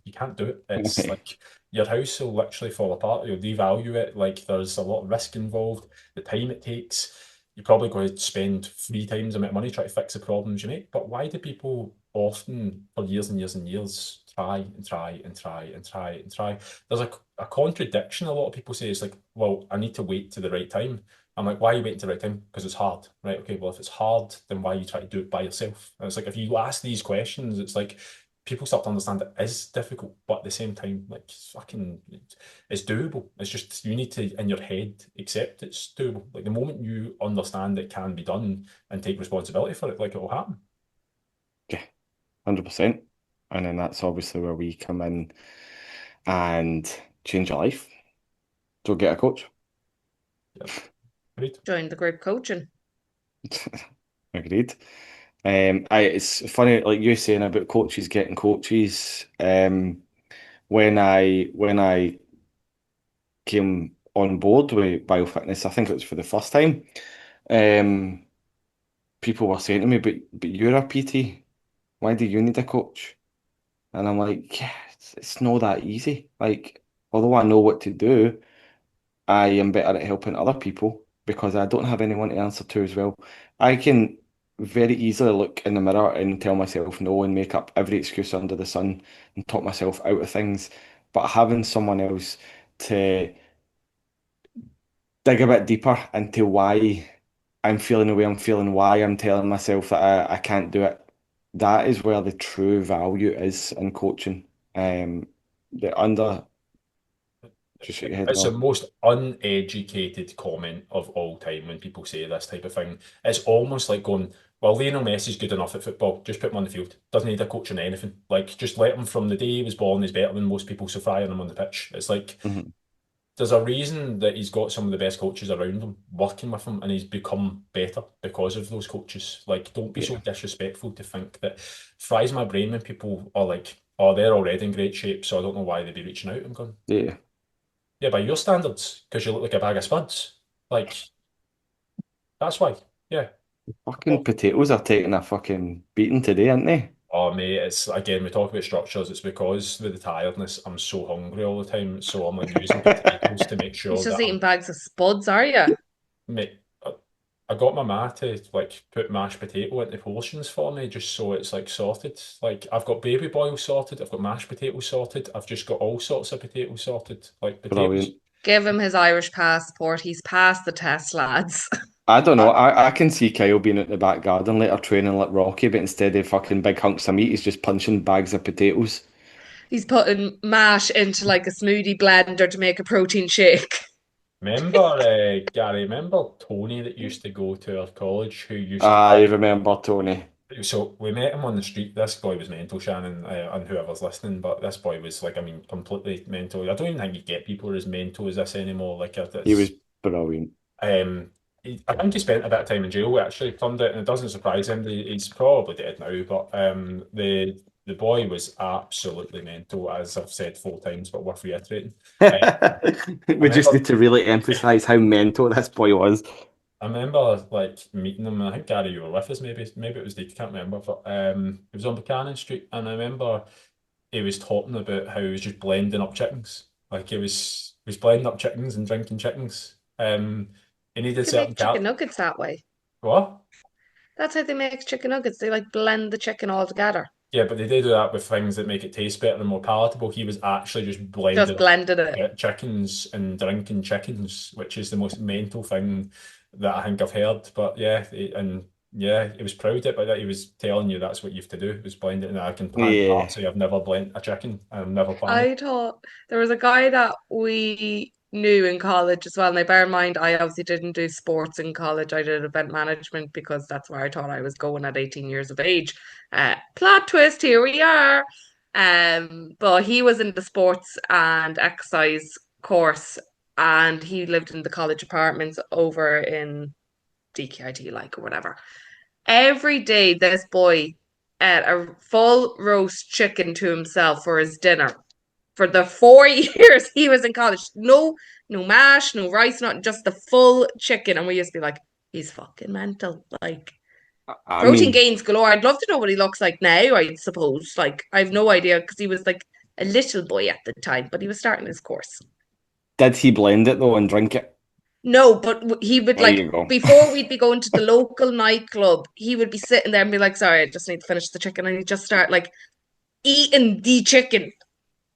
you can't do it. It's like your house will literally fall apart. You'll devalue it. Like there's a lot of risk involved, the time it takes. You're probably going to spend 3 times the amount of money trying to fix the problems you make. But why do people often, for years and years and years, try and try and try and try and try? There's a contradiction. A lot of people say it's like, well, I need to wait to the right time. I'm like, why are you waiting to the right time? Because it's hard, right? Okay, well, if it's hard, then why are you trying to do it by yourself? And it's like, if you ask these questions, it's like people start to understand it is difficult, but at the same time, like, it's fucking, it's doable. It's just, you need to, in your head, accept it's doable. Like, the moment you understand it can be done and take responsibility for it, like, it will happen. Yeah, 100%. And then that's obviously where we come in and change your life. So get a coach. Yeah, great. Join the group coaching. Agreed. It's funny, like you saying about coaches getting coaches. When I came on board with BioFitness, I think it was for the first time. Um, People were saying to me, "But you're a PT. Why do you need a coach?" And I'm like, "Yeah, it's not that easy. Like, although I know what to do." I am better at helping other people because I don't have anyone to answer to as well. I can very easily look in the mirror and tell myself no and make up every excuse under the sun and talk myself out of things. But having someone else to dig a bit deeper into why I'm feeling the way I'm feeling, why I'm telling myself that I can't do it, that is where the true value is in coaching. The under, just shake your head It's the no. most uneducated comment of all time when people say this type of thing. It's almost like going, well, Lionel Messi's good enough at football. Just put him on the field. Doesn't need a coach on anything. Like, just let him from the day he was born. He's better than most people, so fry on him on the pitch. It's like, Mhm. there's a reason that he's got some of the best coaches around him, working with him, and he's become better because of those coaches. Like, don't be so Yeah, disrespectful to think that fries my brain when people are like, oh, they're already in great shape, so I don't know why they'd be reaching out. I'm going, yeah. Yeah, by your standards, because you look like a bag of spuds. Like, that's why. Yeah. Fucking Oh, potatoes are taking a fucking beating today, aren't they? oh, mate, it's again, we talk about structures. It's because with the tiredness, I'm so hungry all the time. So I'm like using potatoes to make You're sure that just eating bags of spuds, are you? mate, I got my ma to like put mashed potato into portions for me just so it's like sorted. Like I've got baby boil sorted, I've got mashed potato sorted, I've just got all sorts of potatoes sorted. Like potatoes. Brilliant. Give him his Irish passport. He's passed the test, lads. I don't know. I can see Kyle being at the back garden later training like Rocky, but instead of fucking big hunks of meat, he's just punching bags of potatoes. He's putting mash into like a smoothie blender to make a protein shake. Remember, Gary, remember Tony that used to go to our college who used to I remember Tony. so we met him on the street. This boy was mental, Shannon, and whoever's listening. But this boy was like, I mean, completely mental. I don't even think you get people as mental as this anymore. Like He was it's brilliant. I think he spent a bit of time in jail. Actually, turned out, and it doesn't surprise him. He's probably dead now. But the boy was absolutely mental, as I've said 4 times, but worth reiterating. Uh, I We just remember need to really emphasize how mental this boy was. I remember like meeting him, and I think Gary, you were with us, maybe it was Dave, I can't remember, but it was on Buchanan Street, and I remember he was talking about how he was just blending up chickens. Like he was blending up chickens and drinking chickens. He needed They certain make chicken cat. nuggets that way. What? That's how they make chicken nuggets. They like blend the chicken all together. Yeah, but they do that with things that make it taste better and more palatable. He was actually just blending Just up blended it. chickens and drinking chickens, which is the most mental thing that I think I've heard. But yeah, and yeah, he was proud of it, but that he was telling you that's what you have to do, was blend it. And I can hand heart Yeah. say I've never blended a chicken. I've never planning. I thought there was a guy that we knew in college as well. Now, bear in mind, I obviously didn't do sports in college. I did event management because that's where I thought I was going at 18 years of age. Plot twist, here we are. But he was in the sports and exercise course, and he lived in the college apartments over in DKIT, like or whatever. Every day, this boy ate a full roast chicken to himself for his dinner for the 4 years he was in college. No, no mash, no rice, not just the full chicken. And we used to be like, he's fucking mental. Like I protein mean, gains galore. I'd love to know what he looks like now, I suppose. Like I have no idea because he was like a little boy at the time, but he was starting his course. did he blend it though and drink it? No, but he would There like you go. before we'd be going to the local nightclub, he would be sitting there and be like, "Sorry, I just need to finish the chicken," and he'd just start like eating the chicken.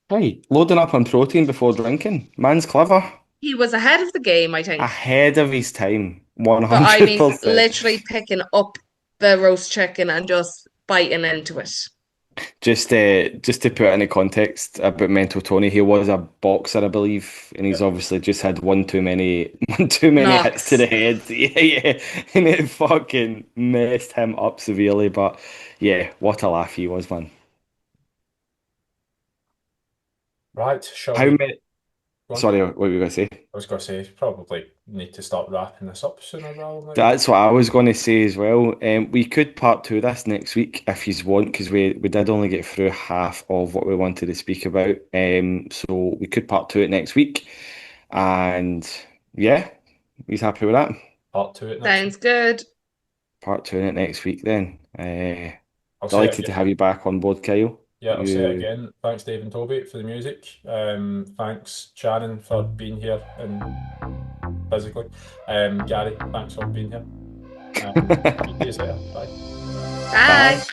Right, loading up on protein before drinking. Man's clever. He was ahead of the game, I think. Ahead of his time. But I mean, 100%. literally picking up the roast chicken and just biting into it. Just to put it into context about Mental Tony, he was a boxer, I believe, and he's Yeah. obviously just had one too many one too many hits to Knocks. the head. Yeah, yeah. And it fucking messed him up severely. But yeah, what a laugh he was, man. Right, shall How we many go on? sorry, what were you gonna say? I was going to say, probably need to start wrapping this up sooner rather than later. That's what I was going to say as well. We could part two this next week if you want, because we did only get through half of what we wanted to speak about. So we could part two it next week, and yeah, he's happy with that. Part two it next week. Sounds good. Part two in it next week then. I'll say it Delighted to again. have you back on board, Kyle. Yeah, I'll say it You again. Thanks, Dave and Toby, for the music. Thanks, Shannon, for being here and physically. Gary, thanks for being here. Speak to you later. Bye. Bye. bye.